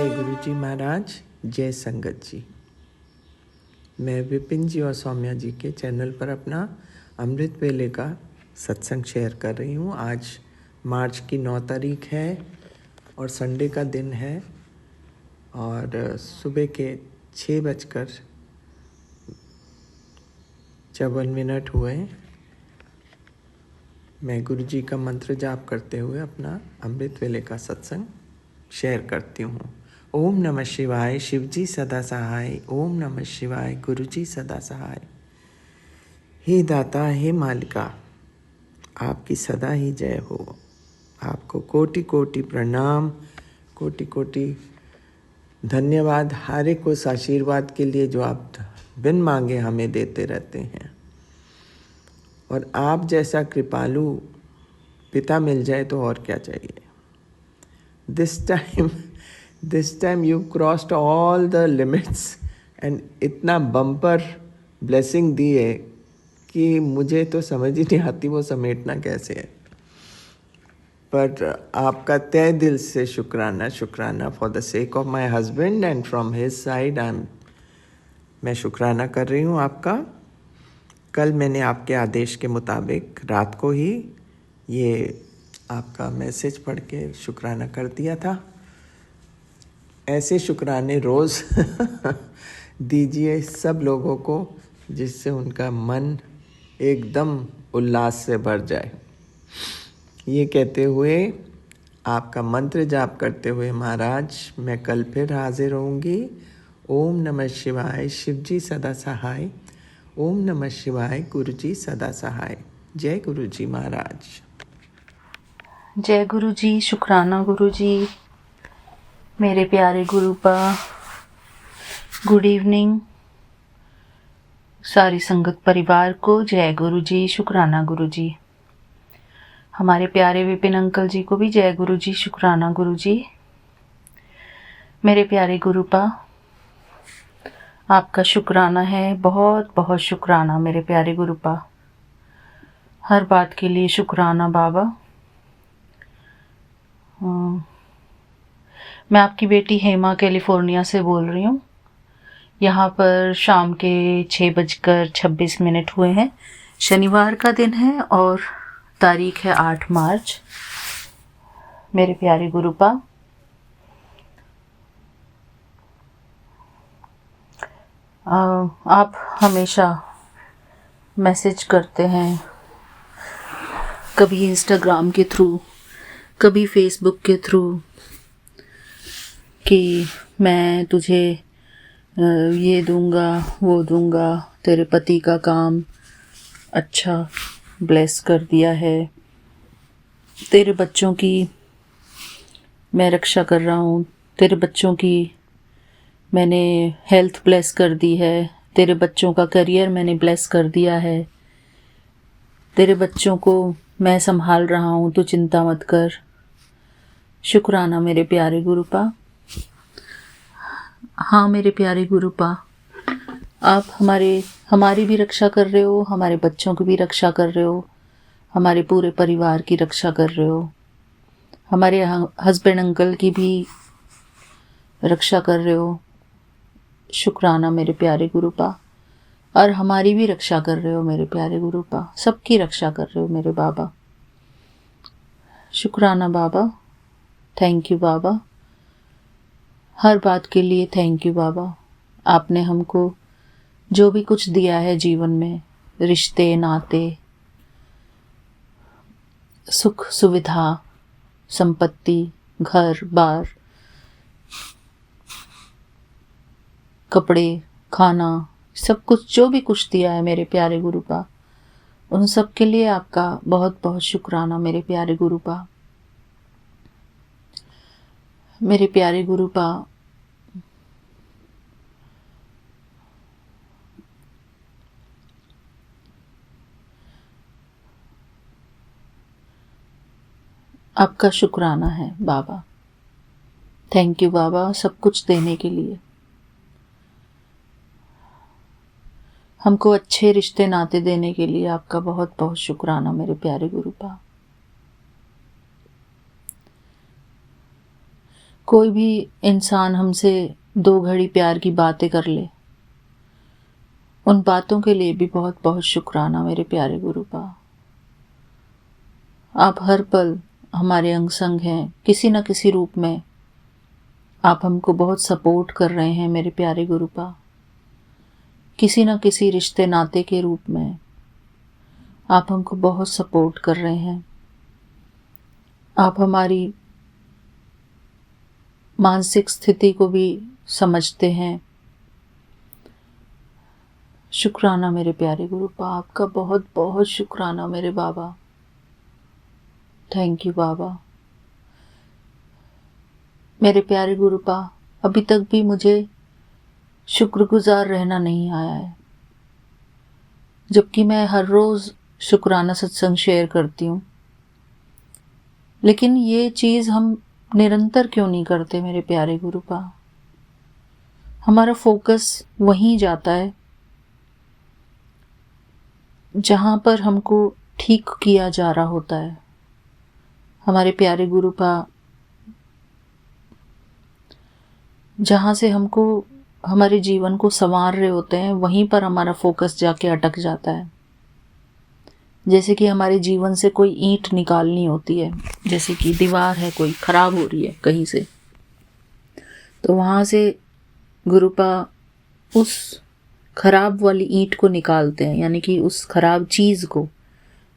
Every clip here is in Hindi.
जय गुरु जी महाराज, जय संगत जी। मैं विपिन जी और सौम्या जी के चैनल पर अपना अमृत वेले का सत्संग शेयर कर रही हूँ। आज मार्च की 9 तारीख है और संडे का दिन है और सुबह के 6:54 हुए। मैं गुरु जी का मंत्र जाप करते हुए अपना अमृत वेले का सत्संग शेयर करती हूँ। ओम नमः शिवाय, शिव जी सदा सहाय। ओम नमः शिवाय, गुरु जी सदा सहाय। हे दाता, हे मालिका, आपकी सदा ही जय हो। आपको कोटि कोटि प्रणाम, कोटि कोटि धन्यवाद हर एक उस आशीर्वाद के लिए जो आप बिन मांगे हमें देते रहते हैं। और आप जैसा कृपालु पिता मिल जाए तो और क्या चाहिए। This time you crossed all the limits and इतना बम्पर ब्लेसिंग दी है कि मुझे तो समझ ही नहीं आती वो समेटना कैसे है। पर आपका तहे दिल से शुक्राना for the sake of my husband and from his side मैं शुक्राना कर रही हूँ आपका। कल मैंने आपके आदेश के मुताबिक रात को ही ये आपका मैसेज पढ़ के शुक्राना कर दिया था। ऐसे शुक्राने रोज़ दीजिए सब लोगों को जिससे उनका मन एकदम उल्लास से भर जाए। ये कहते हुए आपका मंत्र जाप करते हुए महाराज मैं कल फिर हाजिर होंगी। ओम नमः शिवाय, शिव जी सदा सहाय। ओम नमः शिवाय, गुरु जी सदा सहाय। जय गुरु जी महाराज। जय गुरु जी, शुक्राना गुरु जी। मेरे प्यारे गुरुपा, गुड इवनिंग सारी संगत परिवार को। जय गुरु जी, शुक्राना गुरु जी। हमारे प्यारे विपिन अंकल जी को भी जय गुरु जी, शुक्राना गुरु जी। मेरे प्यारे गुरुपा, आपका शुक्राना है, बहुत बहुत शुक्राना मेरे प्यारे गुरुपा। हर बात के लिए शुक्राना बाबा। मैं आपकी बेटी हेमा कैलिफोर्निया से बोल रही हूँ। यहाँ पर शाम के 6:26 हुए हैं। शनिवार का दिन है और तारीख है 8 मार्च। मेरे प्यारे गुरुपा, आप हमेशा मैसेज करते हैं, कभी इंस्टाग्राम के थ्रू, कभी फेसबुक के थ्रू, कि मैं तुझे ये दूंगा वो दूंगा, तेरे पति का काम अच्छा ब्लेस कर दिया है, तेरे बच्चों की मैं रक्षा कर रहा हूँ, तेरे बच्चों की मैंने हेल्थ ब्लेस कर दी है, तेरे बच्चों का करियर मैंने ब्लेस कर दिया है, तेरे बच्चों को मैं संभाल रहा हूँ, तू चिंता मत कर। शुक्राना मेरे प्यारे गुरुपा। हाँ मेरे प्यारे गुरुपा, आप हमारी भी रक्षा कर रहे हो, हमारे बच्चों की भी रक्षा कर रहे हो, हमारे पूरे परिवार की रक्षा कर रहे हो, हमारे हस्बैंड अंकल की भी रक्षा कर रहे हो। शुक्राना मेरे प्यारे गुरुपा। और हमारी भी रक्षा कर रहे हो मेरे प्यारे गुरुपा, सबकी रक्षा कर रहे हो मेरे बाबा। शुक्राना बाबा, थैंक यू बाबा। हर बात के लिए थैंक यू बाबा। आपने हमको जो भी कुछ दिया है जीवन में, रिश्ते नाते, सुख सुविधा, संपत्ति, घर बार, कपड़े, खाना, सब कुछ जो भी कुछ दिया है मेरे प्यारे गुरुपा, उन सब के लिए आपका बहुत बहुत शुक्राना मेरे प्यारे गुरुपा। मेरे प्यारे गुरुपा, आपका शुक्राना है बाबा। थैंक यू बाबा, सब कुछ देने के लिए। हमको अच्छे रिश्ते नाते देने के लिए आपका बहुत बहुत शुक्राना मेरे प्यारे गुरुपा। कोई भी इंसान हमसे 2 घड़ी प्यार की बातें कर ले, उन बातों के लिए भी बहुत बहुत शुक्राना मेरे प्यारे गुरुपा। आप हर पल हमारे अंग संग हैं, किसी न किसी रूप में आप हमको बहुत सपोर्ट कर रहे हैं मेरे प्यारे गुरुपा। किसी न किसी रिश्ते नाते के रूप में आप हमको बहुत सपोर्ट कर रहे हैं। आप हमारी मानसिक स्थिति को भी समझते हैं। शुक्राना मेरे प्यारे गुरुपा, आपका बहुत बहुत शुक्राना मेरे बाबा। थैंक यू बाबा। मेरे प्यारे गुरुपा, अभी तक भी मुझे शुक्रगुजार रहना नहीं आया है, जबकि मैं हर रोज़ शुक्राना सत्संग शेयर करती हूँ। लेकिन ये चीज़ हम निरंतर क्यों नहीं करते मेरे प्यारे गुरुपा? हमारा फोकस वहीं जाता है जहाँ पर हमको ठीक किया जा रहा होता है। हमारे प्यारे गुरुपा, जहाँ से हमको हमारे जीवन को संवार रहे होते हैं, वहीं पर हमारा फोकस जाके अटक जाता है। जैसे कि हमारे जीवन से कोई ईंट निकालनी होती है, जैसे कि दीवार है कोई ख़राब हो रही है कहीं से, तो वहाँ से गुरुपा उस खराब वाली ईंट को निकालते हैं, यानी कि उस खराब चीज़ को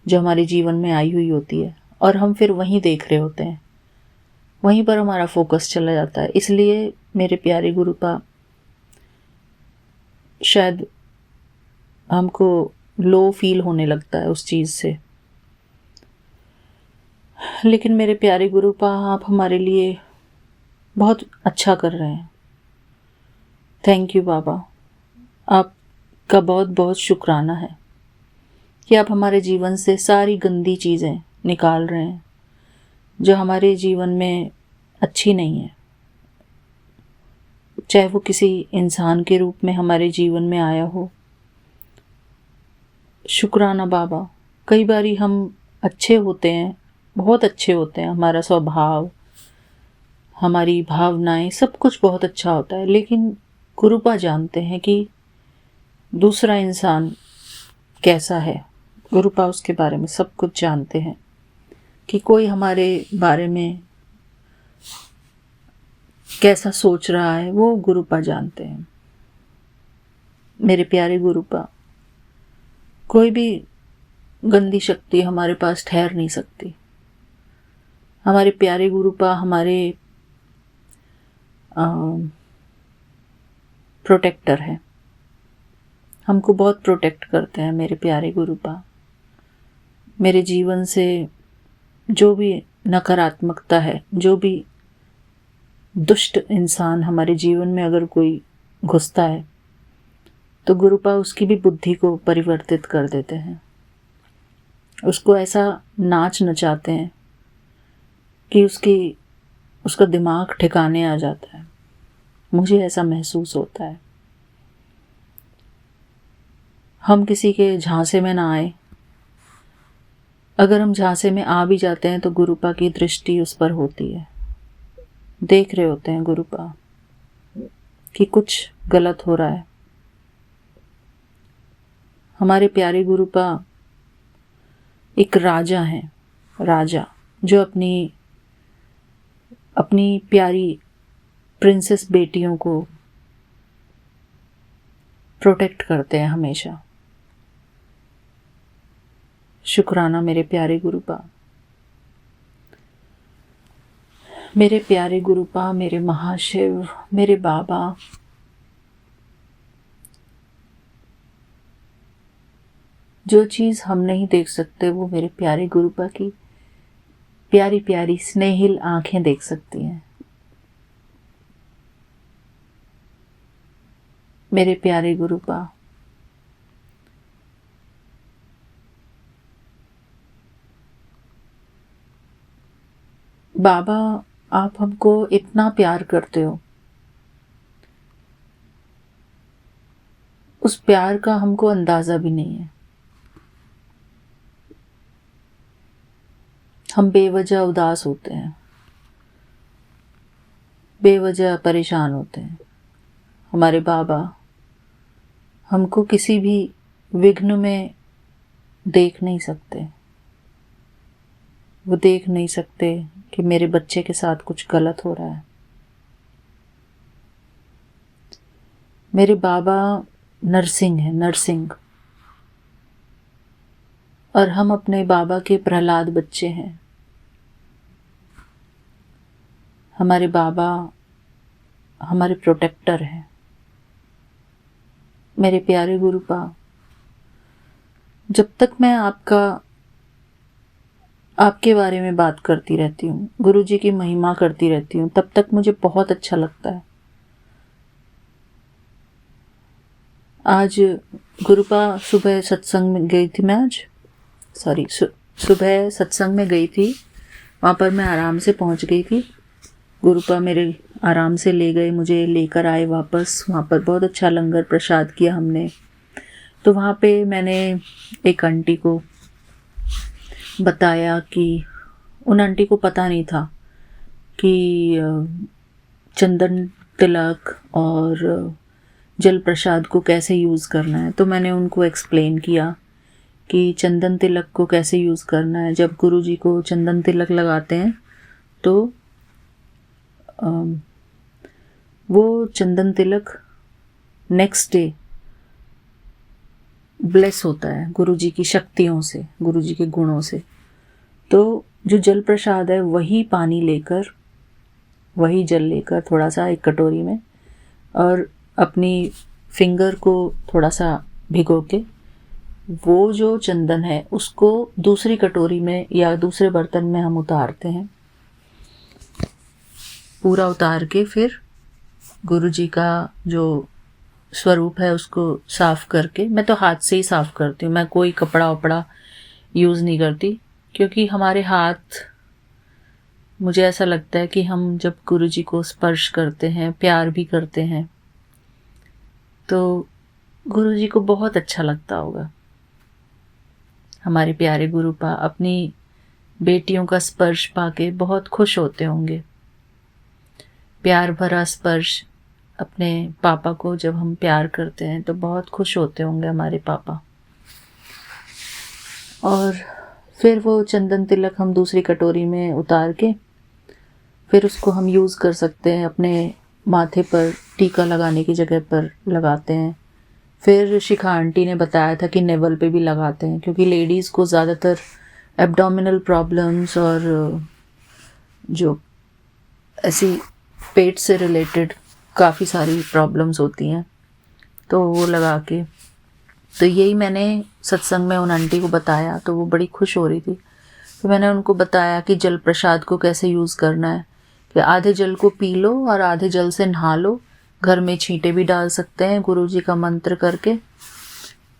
जो हमारे जीवन में आई हुई होती है, और हम फिर वहीं देख रहे होते हैं, वहीं पर हमारा फोकस चला जाता है। इसलिए मेरे प्यारे गुरुपा, शायद हमको लो फील होने लगता है उस चीज़ से। लेकिन मेरे प्यारे गुरुपा, आप हमारे लिए बहुत अच्छा कर रहे हैं। थैंक यू बाबा। आपका बहुत बहुत शुक्राना है कि आप हमारे जीवन से सारी गंदी चीज़ें निकाल रहे हैं जो हमारे जीवन में अच्छी नहीं है, चाहे वो किसी इंसान के रूप में हमारे जीवन में आया हो। शुक्राना बाबा। कई बारी हम अच्छे होते हैं, बहुत अच्छे होते हैं, हमारा स्वभाव, हमारी भावनाएं, सब कुछ बहुत अच्छा होता है, लेकिन गुरुपा जानते हैं कि दूसरा इंसान कैसा है। गुरुपा उसके बारे में सब कुछ जानते हैं कि कोई हमारे बारे में कैसा सोच रहा है, वो गुरुपा जानते हैं। मेरे प्यारे गुरुपा, कोई भी गंदी शक्ति हमारे पास ठहर नहीं सकती। हमारे प्यारे गुरुपा हमारे प्रोटेक्टर है, हमको बहुत प्रोटेक्ट करते हैं मेरे प्यारे गुरुपा। मेरे जीवन से जो भी नकारात्मकता है, जो भी दुष्ट इंसान हमारे जीवन में अगर कोई घुसता है, तो गुरुपा उसकी भी बुद्धि को परिवर्तित कर देते हैं, उसको ऐसा नाच नचाते हैं कि उसका दिमाग ठिकाने आ जाता है। मुझे ऐसा महसूस होता है। हम किसी के झांसे में ना आए, अगर हम झांसे में आ भी जाते हैं तो गुरुपा की दृष्टि उस पर होती है, देख रहे होते हैं गुरुपा कि कुछ गलत हो रहा है। हमारे प्यारे गुरुपा एक राजा हैं, राजा जो अपनी प्यारी प्रिंसेस बेटियों को प्रोटेक्ट करते हैं हमेशा। शुक्राना मेरे प्यारे गुरुपा। मेरे प्यारे गुरुपा, मेरे महाशिव, मेरे बाबा, जो चीज़ हम नहीं देख सकते वो मेरे प्यारे गुरुपा की प्यारी प्यारी स्नेहिल आंखें देख सकती हैं। मेरे प्यारे गुरुपा, बाबा, आप हमको इतना प्यार करते हो, उस प्यार का हमको अंदाज़ा भी नहीं है। हम बेवजह उदास होते हैं, बेवजह परेशान होते हैं। हमारे बाबा हमको किसी भी विघ्न में देख नहीं सकते। वो देख नहीं सकते कि मेरे बच्चे के साथ कुछ गलत हो रहा है। मेरे बाबा नरसिंह हैं, नरसिंह। और हम अपने बाबा के प्रहलाद बच्चे हैं। हमारे बाबा हमारे प्रोटेक्टर हैं। मेरे प्यारे गुरुपा, जब तक मैं आपके बारे में बात करती रहती हूँ, गुरु जी की महिमा करती रहती हूँ, तब तक मुझे बहुत अच्छा लगता है। आज गुरुपा सुबह सत्संग में गई थी मैं सुबह सत्संग में गई थी। वहाँ पर मैं आराम से पहुँच गई थी। गुरुपा मेरे आराम से ले गए, मुझे लेकर आए वापस। वहाँ पर बहुत अच्छा लंगर प्रसाद किया हमने। तो वहाँ पे मैंने एक आंटी को बताया कि उन आंटी को पता नहीं था कि चंदन तिलक और जल प्रसाद को कैसे यूज़ करना है। तो मैंने उनको एक्सप्लेन किया कि चंदन तिलक को कैसे यूज़ करना है। जब गुरु जी को चंदन तिलक लगाते हैं तो वो चंदन तिलक नेक्स्ट डे ब्लेस होता है गुरु जी की शक्तियों से, गुरु जी के गुणों से। तो जो जल प्रसाद है वही पानी लेकर, वही जल लेकर थोड़ा सा एक कटोरी में, और अपनी फिंगर को थोड़ा सा भिगो के वो जो चंदन है उसको दूसरी कटोरी में या दूसरे बर्तन में हम उतारते हैं। पूरा उतार के फिर गुरु जी का जो स्वरूप है उसको साफ करके, मैं तो हाथ से ही साफ करती हूँ, मैं कोई कपड़ा वपड़ा यूज़ नहीं करती, क्योंकि हमारे हाथ, मुझे ऐसा लगता है कि हम जब गुरु जी को स्पर्श करते हैं, प्यार भी करते हैं, तो गुरु जी को बहुत अच्छा लगता होगा। हमारे प्यारे गुरुपा अपनी बेटियों का स्पर्श पाके बहुत खुश होते होंगे। प्यार भरा स्पर्श अपने पापा को जब हम प्यार करते हैं तो बहुत खुश होते होंगे हमारे पापा। और फिर वो चंदन तिलक हम दूसरी कटोरी में उतार के फिर उसको हम यूज़ कर सकते हैं, अपने माथे पर टीका लगाने की जगह पर लगाते हैं। फिर शिखा आंटी ने बताया था कि नेवल पे भी लगाते हैं, क्योंकि लेडीज़ को ज़्यादातर एब्डोमिनल प्रॉब्लम्स और जो ऐसी पेट से रिलेटेड काफ़ी सारी प्रॉब्लम्स होती हैं, तो वो लगा के, तो यही मैंने सत्संग में उन आंटी को बताया, तो वो बड़ी खुश हो रही थी। तो मैंने उनको बताया कि जल प्रसाद को कैसे यूज़ करना है, कि आधे जल को पी लो और आधे जल से नहा लो। घर में छींटे भी डाल सकते हैं गुरु जी का मंत्र करके,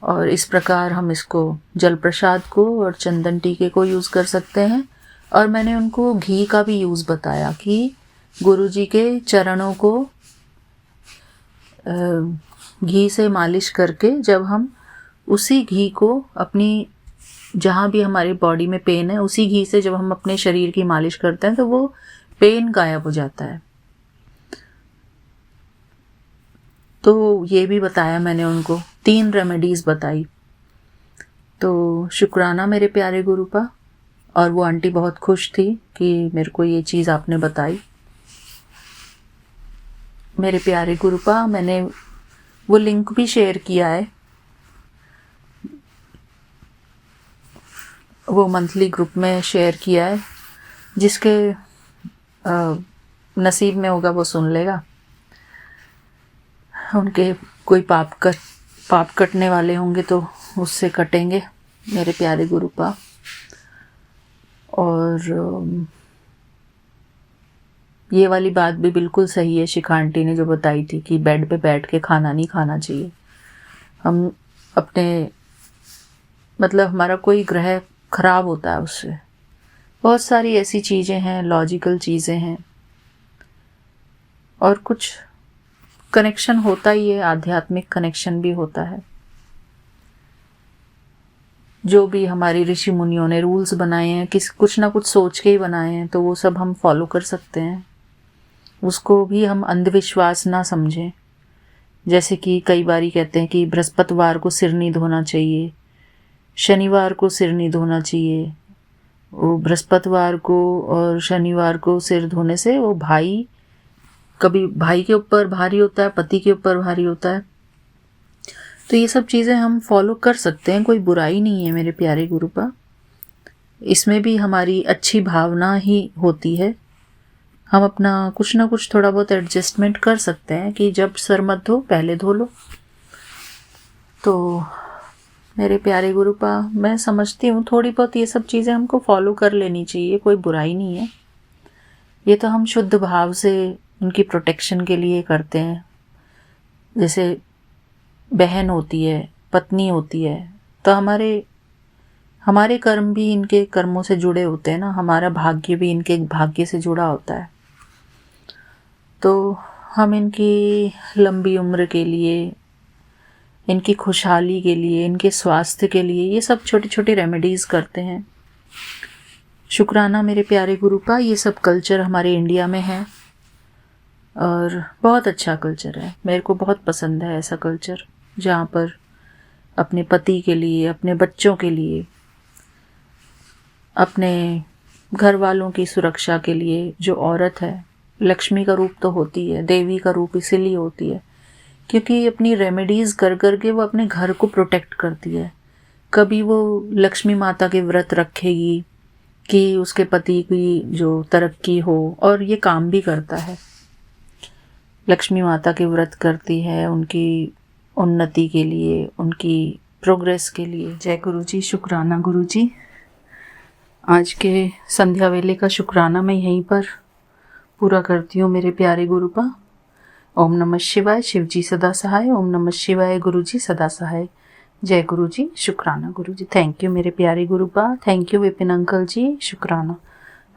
और इस प्रकार हम इसको जल प्रसाद को और चंदन टीके को यूज़ कर सकते हैं। और मैंने उनको घी का भी यूज़ बताया कि गुरु जी के चरणों को घी से मालिश करके जब हम उसी घी को अपनी, जहाँ भी हमारी बॉडी में पेन है, उसी घी से जब हम अपने शरीर की मालिश करते हैं तो वो पेन गायब हो जाता है। तो ये भी बताया मैंने उनको, 3 रेमेडीज़ बताई। तो शुक्राना मेरे प्यारे गुरुपा। और वो आंटी बहुत खुश थी कि मेरे को ये चीज़ आपने बताई। मेरे प्यारे गुरुपा, मैंने वो लिंक भी शेयर किया है, वो मंथली ग्रुप में शेयर किया है। जिसके नसीब में होगा वो सुन लेगा। उनके कोई पाप कटने वाले होंगे तो उससे कटेंगे मेरे प्यारे गुरुपा। और ये वाली बात भी बिल्कुल सही है शिखा आंटी ने जो बताई थी कि बेड पे बैठ के खाना नहीं खाना चाहिए। हम अपने, मतलब हमारा कोई ग्रह खराब होता है उससे। बहुत सारी ऐसी चीज़ें हैं, लॉजिकल चीज़ें हैं, और कुछ कनेक्शन होता ही है, आध्यात्मिक कनेक्शन भी होता है। जो भी हमारी ऋषि मुनियों ने रूल्स बनाए हैं, कुछ ना कुछ सोच के ही बनाए हैं, तो वो सब हम फॉलो कर सकते हैं। उसको भी हम अंधविश्वास ना समझें। जैसे कि कई बारी कहते हैं कि बृहस्पतिवार को सिर नहीं धोना चाहिए, शनिवार को सिर नहीं धोना चाहिए। वो बृहस्पतिवार को और शनिवार को सिर धोने से वो भाई, कभी भाई के ऊपर भारी होता है, पति के ऊपर भारी होता है। तो ये सब चीज़ें हम फॉलो कर सकते हैं, कोई बुराई नहीं है मेरे प्यारे गुरुपा। इसमें भी हमारी अच्छी भावना ही होती है। हम अपना कुछ ना कुछ थोड़ा बहुत एडजस्टमेंट कर सकते हैं कि जब सर मत धो पहले धो लो। तो मेरे प्यारे गुरुपा, मैं समझती हूँ थोड़ी बहुत ये सब चीज़ें हमको फॉलो कर लेनी चाहिए, कोई बुराई नहीं है। ये तो हम शुद्ध भाव से उनकी प्रोटेक्शन के लिए करते हैं। जैसे बहन होती है, पत्नी होती है, तो हमारे कर्म भी इनके कर्मों से जुड़े होते हैं ना, हमारा भाग्य भी इनके भाग्य से जुड़ा होता है। तो हम इनकी लंबी उम्र के लिए, इनकी खुशहाली के लिए, इनके स्वास्थ्य के लिए ये सब छोटी छोटी रेमेडीज़ करते हैं। शुक्राना मेरे प्यारे गुरुपा, ये सब कल्चर हमारे इंडिया में है और बहुत अच्छा कल्चर है। मेरे को बहुत पसंद है ऐसा कल्चर जहाँ पर अपने पति के लिए, अपने बच्चों के लिए, अपने घर वालों की सुरक्षा के लिए जो औरत है, लक्ष्मी का रूप तो होती है, देवी का रूप इसीलिए होती है क्योंकि अपनी रेमेडीज़ कर कर के वो अपने घर को प्रोटेक्ट करती है। कभी वो लक्ष्मी माता के व्रत रखेगी कि उसके पति की जो तरक्की हो, और ये काम भी करता है। लक्ष्मी माता के व्रत करती है उनकी उन्नति के लिए, उनकी प्रोग्रेस के लिए। जय गुरु जी, शुक्राना गुरु जी। आज के संध्या वेले का शुक्राना मैं यहीं पर पूरा करती हूँ मेरे प्यारे गुरुपा। ओम नमः शिवाय, शिव जी सदा सहाय। ओम नमः शिवाय, गुरु जी सदा सहाय। जय गुरु जी, शुक्राना गुरु जी। थैंक यू मेरे प्यारे गुरुपा। थैंक यू विपिन अंकल जी, शुक्राना।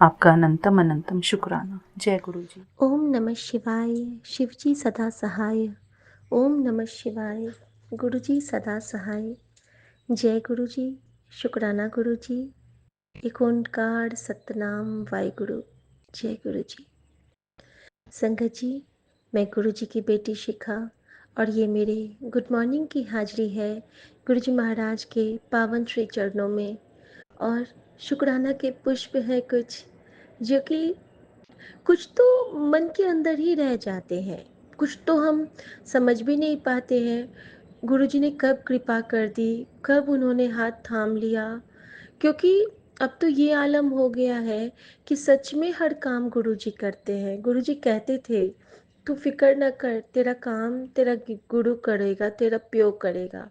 आपका अनंतम अनंतम शुक्राना। जय गुरु जी। ओम नमः शिवाय, शिव जी सदा सहाय। ओम नमः शिवाय, गुरु जी सदा सहाय। जय गुरु जी, शुक्राना गुरु जी। एक ओंकार सतनाम वाहिगुरु। जय गुरु जी। संगत जी, मैं गुरु जी की बेटी शिखा और ये मेरे गुड मॉर्निंग की हाजिरी है गुरु जी महाराज के पावन श्री चरणों में। और शुक्राना के पुष्प हैं कुछ, जो कि कुछ तो मन के अंदर ही रह जाते हैं, कुछ तो हम समझ भी नहीं पाते हैं गुरुजी ने कब कृपा कर दी, कब उन्होंने हाथ थाम लिया। क्योंकि अब तो ये आलम हो गया है कि सच में हर काम गुरुजी करते हैं। गुरुजी कहते थे, तू फिक्र न कर, तेरा काम तेरा गुरु करेगा, तेरा प्यो करेगा,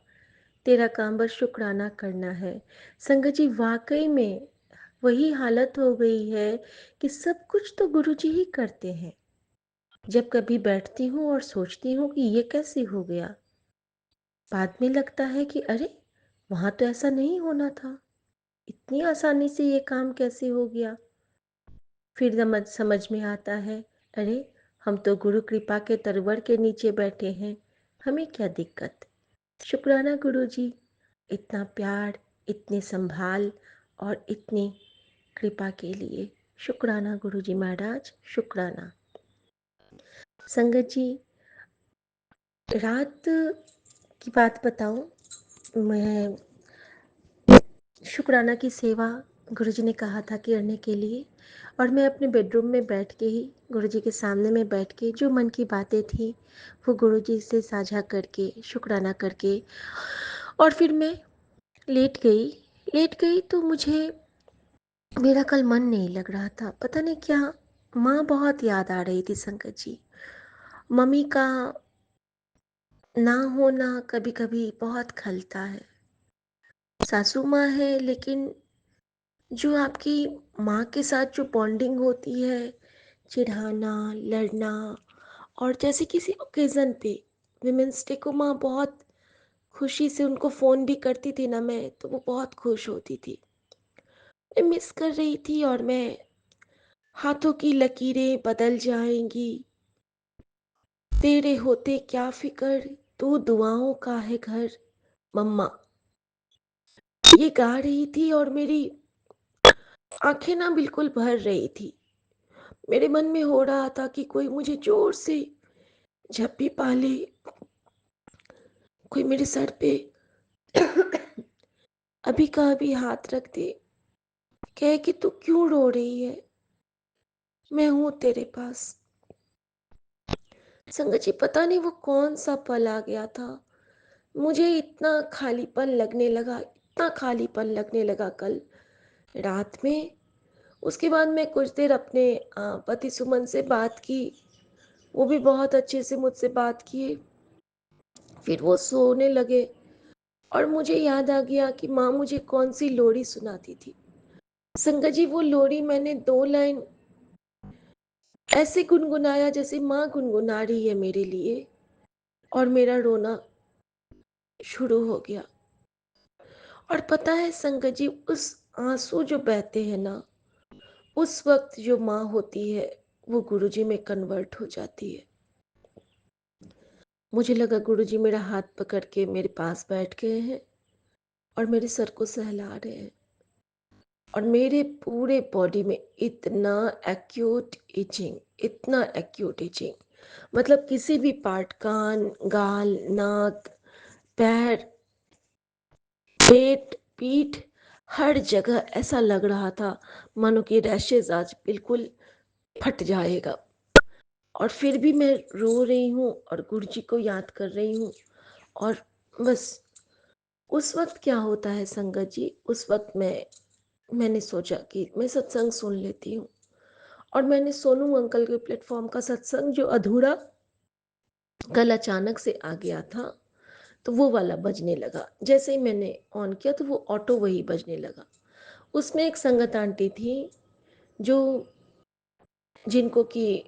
तेरा काम बस शुक्राना करना है। संगत जी, वाकई में वही हालत हो गई है कि सब कुछ तो गुरुजी ही करते हैं। जब कभी बैठती हूँ और सोचती हूँ कि ये कैसे हो गया, बाद में लगता है कि अरे वहाँ तो ऐसा नहीं होना था, इतनी आसानी से ये काम कैसे हो गया। फिर समझ में आता है, अरे हम तो गुरु कृपा के तरवर के नीचे बैठे हैं, हमें क्या दिक्कत। शुक्राना गुरु जी, इतना प्यार, इतने संभाल और इतनी कृपा के लिए। शुक्राना गुरु जी महाराज, शुक्राना। संगत जी, रात की बात बताऊं, मैं शुक्राना की सेवा गुरुजी ने कहा था करने के लिए, और मैं अपने बेडरूम में बैठ के ही गुरुजी के सामने में बैठ के जो मन की बातें थी वो गुरुजी से साझा करके, शुक्राना करके, और फिर मैं लेट गई तो मुझे, मेरा कल मन नहीं लग रहा था, पता नहीं क्या। माँ बहुत याद आ रही थी संगत जी। मम्मी का ना होना कभी कभी बहुत खलता है। सासू माँ है, लेकिन जो आपकी माँ के साथ जो बॉन्डिंग होती है, चिढ़ाना, लड़ना, और जैसे किसी ओकेज़न पे विमेंस डे को माँ बहुत खुशी से उनको फ़ोन भी करती थी ना मैं, तो वो बहुत खुश होती थी। मैं मिस कर रही थी, और मैं हाथों की लकीरें बदल जाएंगी, तेरे होते क्या फिक्र, तू दुआओं का है घर, मम्मा, ये गा रही थी और मेरी आंखें ना बिल्कुल भर रही थी। मेरे मन में हो रहा था कि कोई मुझे जोर से झप्पी पा ले, कोई मेरे सर पे अभी का अभी हाथ रख दे, कहे कि तू क्यों रो रही है, मैं हूं तेरे पास। संगत जी, पता नहीं वो कौन सा पल आ गया था, मुझे इतना खालीपन लगने लगा, इतना खालीपन लगने लगा कल रात में। उसके बाद मैं कुछ देर अपने पति सुमन से बात की, वो भी बहुत अच्छे से मुझसे बात किए। फिर वो सोने लगे और मुझे याद आ गया कि माँ मुझे कौन सी लोरी सुनाती थी। संगत जी, वो लोरी मैंने 2 लाइन ऐसे गुनगुनाया जैसे माँ गुनगुना रही है मेरे लिए, और मेरा रोना शुरू हो गया। और पता है संगत जी, उस आंसू जो बहते हैं ना, उस वक्त जो माँ होती है वो गुरुजी में कन्वर्ट हो जाती है। मुझे लगा गुरुजी मेरा हाथ पकड़ के मेरे पास बैठ गए हैं और मेरे सर को सहला रहे हैं, और मेरे पूरे बॉडी में इतना एक्यूट इचिंग, इतना एक्यूट इचिंग, मतलब किसी भी पार्ट, कान, गाल, नाक, पैर, पेट, पीठ, हर जगह ऐसा लग रहा था मानो कि रैशेज आज बिल्कुल फट जाएगा। और फिर भी मैं रो रही हूँ और गुरुजी को याद कर रही हूँ। और बस उस वक्त क्या होता है संगत जी, उस वक्त मैंने सोचा कि मैं सत्संग सुन लेती हूँ। और मैंने सोनू अंकल के प्लेटफॉर्म का सत्संग जो अधूरा कल अचानक से आ गया था, तो वो वाला बजने लगा। जैसे ही मैंने ऑन किया तो वो ऑटो वही बजने लगा। उसमें एक संगत आंटी थी जो, जिनको कि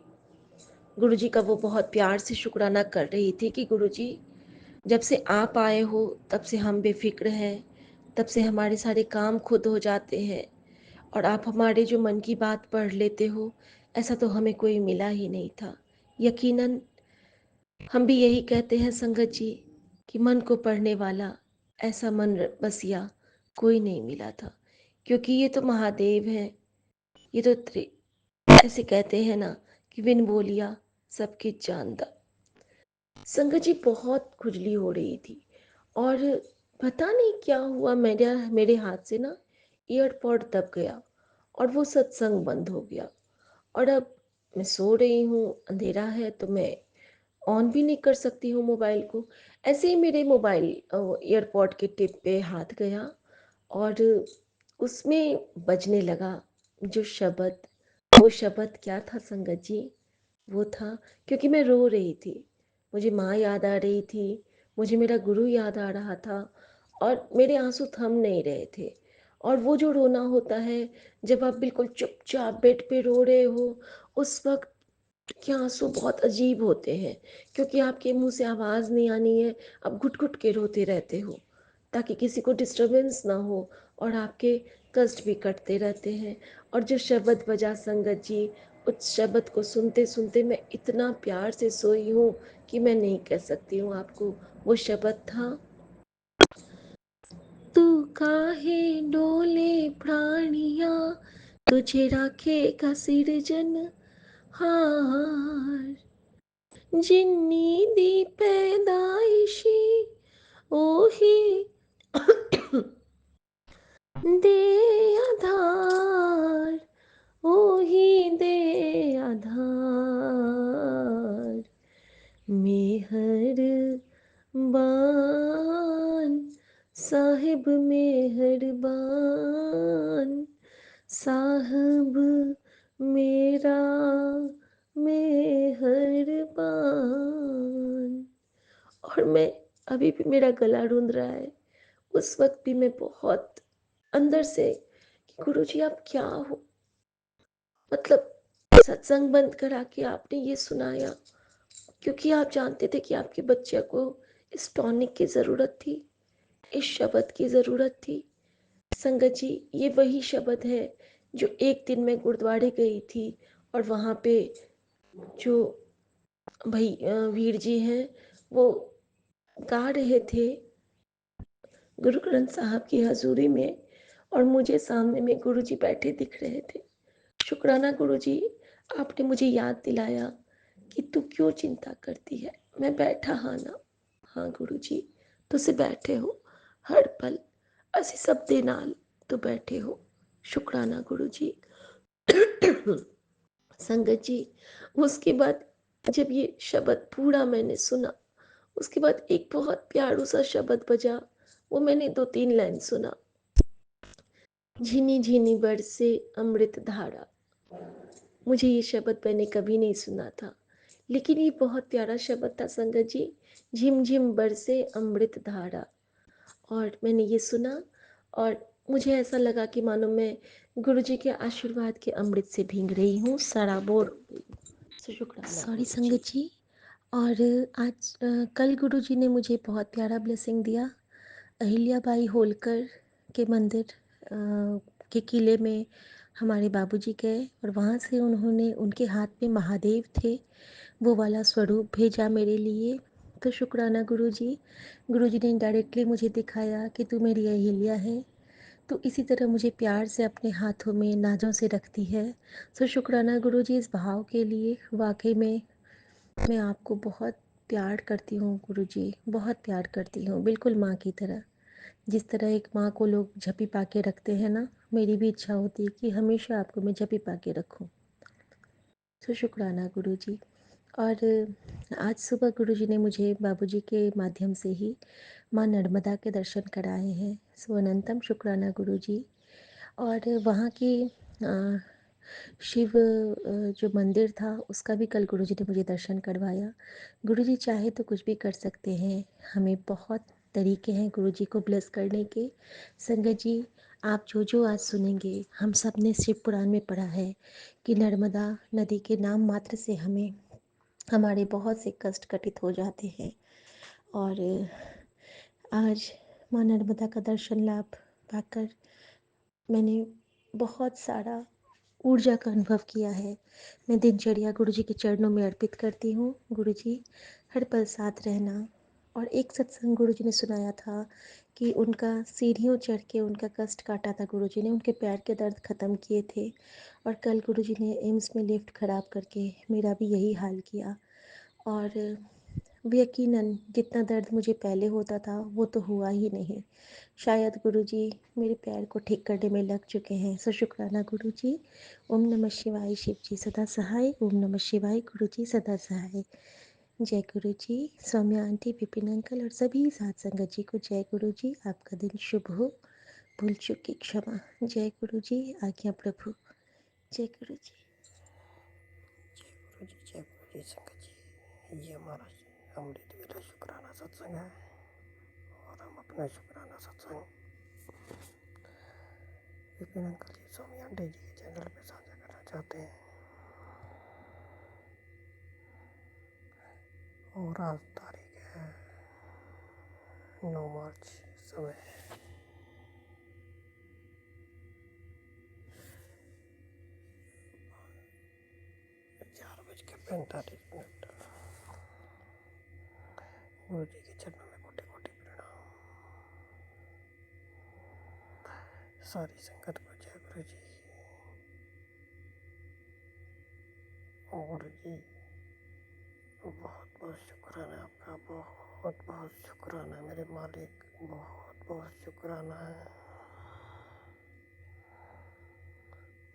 गुरुजी का वो बहुत प्यार से शुक्राना कर रही थी कि गुरुजी, जब से आप आए हो तब से हम बेफिक्र हैं, तब से हमारे सारे काम खुद हो जाते हैं, और आप हमारे जो मन की बात पढ़ लेते हो, ऐसा तो हमें कोई मिला ही नहीं था। यकीनन हम भी यही कहते हैं संगत जी कि मन को पढ़ने वाला ऐसा मन बसिया कोई नहीं मिला था, क्योंकि ये तो महादेव है। ये तो ऐसे कहते हैं ना कि बिन बोलिया सबकी जानदा। संगत जी, बहुत खुजली हो रही थी, और पता नहीं क्या हुआ, मेरे हाथ से ना ईयरपॉड दब गया और वो सत्संग बंद हो गया। और अब मैं सो रही हूँ, अंधेरा है, तो मैं ऑन भी नहीं कर सकती हूँ मोबाइल को। ऐसे ही मेरे मोबाइल ईयरपॉड के टिप पे हाथ गया, और उसमें बजने लगा जो शब्द। वो शब्द क्या था संगत जी? वो था, क्योंकि मैं रो रही थी, मुझे माँ याद आ रही थी, मुझे मेरा गुरु याद आ रहा था, और मेरे आंसू थम नहीं रहे थे। और वो जो रोना होता है, जब आप बिल्कुल चुपचाप बेड पे रो रहे हो, उस वक्त के आंसू बहुत अजीब होते हैं, क्योंकि आपके मुंह से आवाज़ नहीं आनी है, आप घुट घुट के रोते रहते हो ताकि किसी को डिस्टरबेंस ना हो, और आपके कष्ट भी कटते रहते हैं। और जो शब्द बजा संगत जी, उस शब्द को सुनते सुनते मैं इतना प्यार से सोई हूँ कि मैं नहीं कह सकती हूँ आपको। वो शब्द था, तू काहे डोले प्राणिया, तुझे राखेगा सिरजन हार, जिन्नी दी पैदाइशी ओही दे आधार, ओही दे आधार, मेहर बान साहिब मेहरबान, साहब मेरा मेहरबान। और मैं, अभी भी मेरा गला रूंध रहा है, उस वक्त भी मैं बहुत अंदर से कि गुरुजी आप क्या हो, मतलब सत्संग बंद करा के आपने ये सुनाया, क्योंकि आप जानते थे कि आपके बच्चे को इस टॉनिक की ज़रूरत थी, इस शब्द की ज़रूरत थी। संगत जी, ये वही शब्द है जो एक दिन मैं गुरुद्वारे गई थी, और वहाँ पे जो भाई वीर जी हैं, वो गा रहे थे गुरु ग्रंथ साहब की हजूरी में, और मुझे सामने में गुरुजी बैठे दिख रहे थे। शुक्राना गुरुजी, आपने मुझे याद दिलाया कि तू क्यों चिंता करती है। मैं बैठा हाँ ना। हाँ गुरु जी, तुसी बैठे हो हर पल, असी सब दे नाल तो बैठे हो। शुक्राना गुरु जी। संगत जी, उसके बाद जब ये शब्द पूरा मैंने सुना, उसके बाद एक बहुत प्यारू सा शब्द बजा, वो मैंने 2-3 लाइन सुना। झिनी झिनी बरसे अमृत धारा। मुझे ये शब्द मैंने कभी नहीं सुना था, लेकिन ये बहुत प्यारा शब्द था संगत जी। झिम झिम बरसे अमृत धारा। और मैंने ये सुना और मुझे ऐसा लगा कि मानो मैं गुरु जी के आशीर्वाद के अमृत से भींग रही हूँ, सराबोर हो गई हूँ। सो शुक्राना सॉरी संगत जी। और आज कल गुरु जी ने मुझे बहुत प्यारा ब्लेसिंग दिया। अहिल्याबाई होलकर के मंदिर के किले में हमारे बाबूजी गए और वहाँ से उन्होंने, उनके हाथ में महादेव थे, वो वाला स्वरूप भेजा मेरे लिए। तो शुक्राना गुरुजी। गुरुजी ने डायरेक्टली मुझे दिखाया कि तू मेरी अहिल्या है, तो इसी तरह मुझे प्यार से अपने हाथों में नाजों से रखती है। सो शुक्राना गुरुजी इस भाव के लिए। वाकई में मैं आपको बहुत प्यार करती हूँ गुरुजी, बहुत प्यार करती हूँ, बिल्कुल माँ की तरह। जिस तरह एक माँ को लोग झपी पा के रखते हैं ना, मेरी भी इच्छा होती है कि हमेशा आपको मैं झपी पा के रखूँ। तो शुक्राना गुरुजी। और आज सुबह गुरुजी ने मुझे बाबूजी के माध्यम से ही माँ नर्मदा के दर्शन कराए हैं। सो अनंतम शुक्राना गुरुजी। और वहाँ की शिव जो मंदिर था उसका भी कल गुरुजी ने मुझे दर्शन करवाया। गुरुजी चाहे तो कुछ भी कर सकते हैं, हमें बहुत तरीके हैं गुरुजी को ब्लेस करने के। संगत जी, आप जो जो आज सुनेंगे, हम सब ने शिव पुराण में पढ़ा है कि नर्मदा नदी के नाम मात्र से हमें हमारे बहुत से कष्ट कटित हो जाते हैं। और आज माँ नर्मदा का दर्शन लाभ पाकर मैंने बहुत सारा ऊर्जा का अनुभव किया है। मैं दिनचर्या गुरुजी के चरणों में अर्पित करती हूँ। गुरुजी हर पल साथ रहना। और एक सत्संग गुरुजी ने सुनाया था कि उनका सीढ़ियों चढ़ के उनका कष्ट काटा था गुरुजी ने, उनके पैर के दर्द ख़त्म किए थे। और कल गुरुजी ने एम्स में लिफ्ट ख़राब करके मेरा भी यही हाल किया। और यकीनन जितना दर्द मुझे पहले होता था वो तो हुआ ही नहीं। शायद गुरुजी मेरे पैर को ठीक करने में लग चुके हैं। सो शुक्राना गुरुजी। ओम नमः शिवाय। शिव जी सदा सहाय। ओम नमः शिवाय। गुरुजी सदा सहाय। जय गुरुजी। सौम्या आंटी, विपिन अंकल और सभी साथ संगत जी को जय गुरुजी। आपका दिन शुभ हो। भूल चूक की क्षमा। जय गुरुजी। आज्ञा प्रभु। जय गुरुजी। गुरु जी जय गुरु जी संगत जी, ये हमारा अमृत वेला शुक्राना सत्संग है और हम अपना शुक्राना सत्संग विपिन अंकल जी, स्वामी आंटी जी के चैनल पे साझा करना चाहते हैं। और आज तारीख है 9 मार्च, समय 4:45। गुरु जी के चरणों में कोटि कोटि प्रणाम। सारी संगत को जय गुरु जी। गुरु जी बहुत बहुत शुक्राना है आपका, बहुत बहुत शुक्राना है मेरे मालिक, बहुत बहुत शुक्राना है।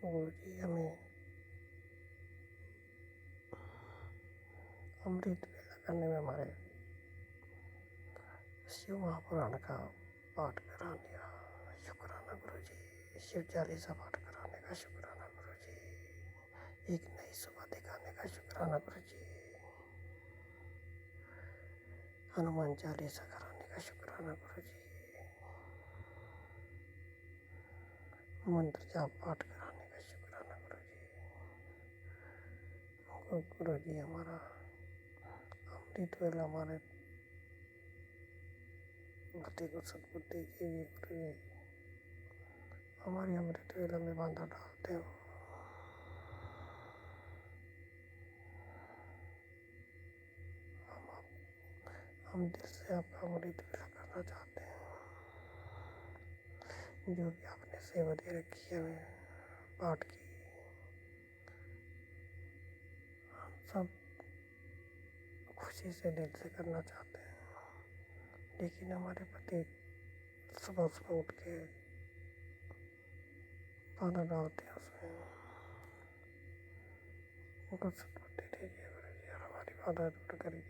गुरु जी हमें अमृत वेला करने में हमारे शिव महापुराण का पाठ करा दिया, शुक्राना गुरु जी। शिव चालीसा पाठ कराने का शुक्राना गुरु जी। एक नई सुबह दिखाने का शुक्राना गुरु जी। हनुमान चालीसा कराने का शुक्राना गुरु जी। मंत्र जाप पाठ कराने का शुक्राना गुरु जी। गुरु जी हमारा अमृत वेला हमारे बुद्धि को सद्बुद्धि कीजिए गुरु जी। हमारी अमृत वेला में बांधा डालते हो। हम दिल से आपका अमृत वेला करना चाहते हैं। जो भी आपने सेवा दे रखी है हमें पाठ की, सब खुशी से दिल से करना चाहते हैं, लेकिन हमारे पति सुबह सुबह उठ के बाधा डालते हैं उसमें। उनको सद्बुद्धि दीजिए गुरु जी, और हमारी बाधा दूर करिए।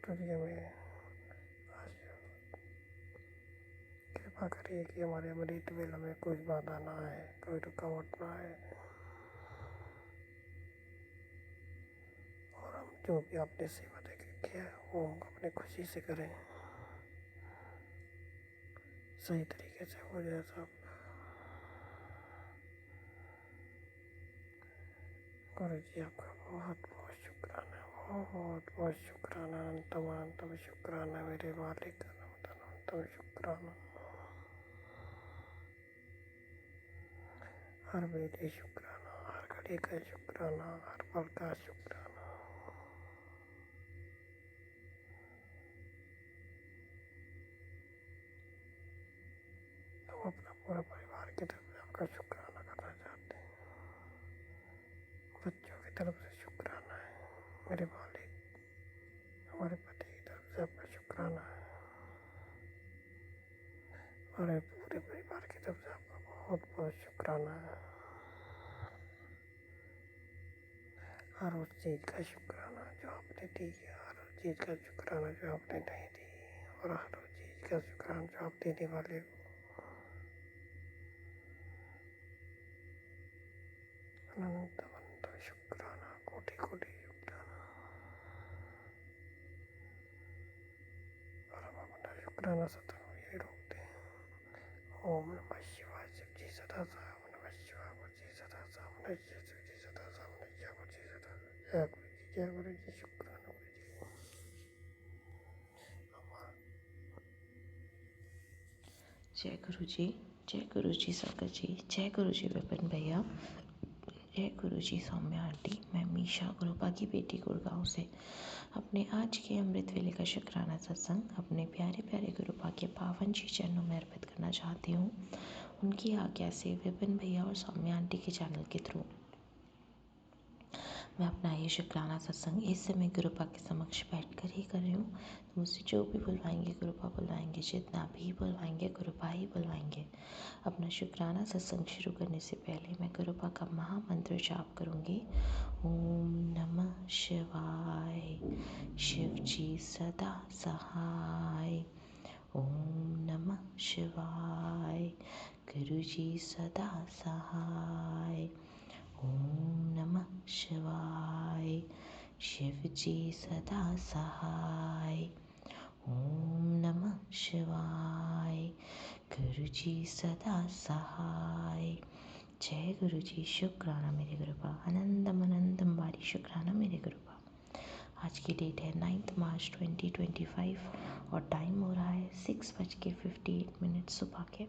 गुरु जी हमें आज कृपा करिए कि हमारे अमृत वेला में कोई बाधा ना आए, कोई रुकावट ना आए, और हम जो भी आपने सेवा दे के किया है वो हम अपनी खुशी से करें, सही तरीके से हो जाए सब। गुरु जी आपका बहुत बहुत शुक्राना, बहुत बहुत शुक्राना, अनंतम अनंतम शुक्राना मेरे मालिक, अनंतम अनंतम शुक्राना, हर वेले शुक्राना, हर घड़ी का शुक्राना, हर पल का शुक्राना। हम अपना पूरा परिवार की तरफ से आपका शुक्राना करना चाहते हैं। बच्चों की तरफ से शुक्राना है मेरे मालिक, हमारे पति की तरफ से आपका शुक्राना है, हमारे पूरे परिवार की तरफ से आपका बहुत बहुत शुक्राना है। हर उस चीज़ का शुक्राना जो आपने दी, हर उस चीज़ का शुक्राना जो आपने नहीं दी, और हर उस चीज़ का शुक्राना जो आप देने वाले हो। अनंत अनंत शुक्राना, कोटि कोटि शुक्राना, और हम अपना शुक्राना सतत यही रोकते हैं। ओम नमः शिवाय, शिव जी सदा साम, नमः शिवाय गुरु जी सदा साम, नमः शिव जी सदा साम, नमः शिवाय गुरु जी सदा साम। जय गुरु जी, जय गुरु जी, शुक्राना गुरु जी। जय गुरु जी, जय गुरु जी संगत जी, जय गुरु जी विपिन भैया, जय गुरु जी सौम्या आंटी। मैं मीशा गुरुपा की बेटी गुड़गांव से अपने आज के अमृत वेले का शुक्राना सत्संग अपने प्यारे प्यारे गुरुपा के पावन जी चरणों में अर्पित करना चाहती हूँ। उनकी आज्ञा से विपिन भैया और सौम्या आंटी के चैनल के थ्रू मैं अपना ये शुक्राना सत्संग इस समय गुरुपा के समक्ष बैठकर ही कर रही हूँ। तो मुझसे जो भी बुलवाएंगे गुरुपा बुलवाएंगे, जितना भी बुलवाएंगे गुरुपा ही बुलवाएंगे। अपना शुक्राना सत्संग शुरू करने से पहले मैं गुरुपा का महामंत्र जाप करूँगी। ओम नमः शिवाय, शिव जी सदा सहाय। ओम नमः शिवाय, गुरु जी सदा सहाय। ओम नमः शिवाय, शिव जी सदा सहाय। ओम नमः शिवाय, गुरु जी सदा सहाय। जय गुरु जी, शुक्राना मेरे गुरुपा, आनंदम आनंदम बारी शुक्राना मेरे गुरुपा। आज की डेट है 9 मार्च 2025 और टाइम हो रहा है 6:58 सुबह के।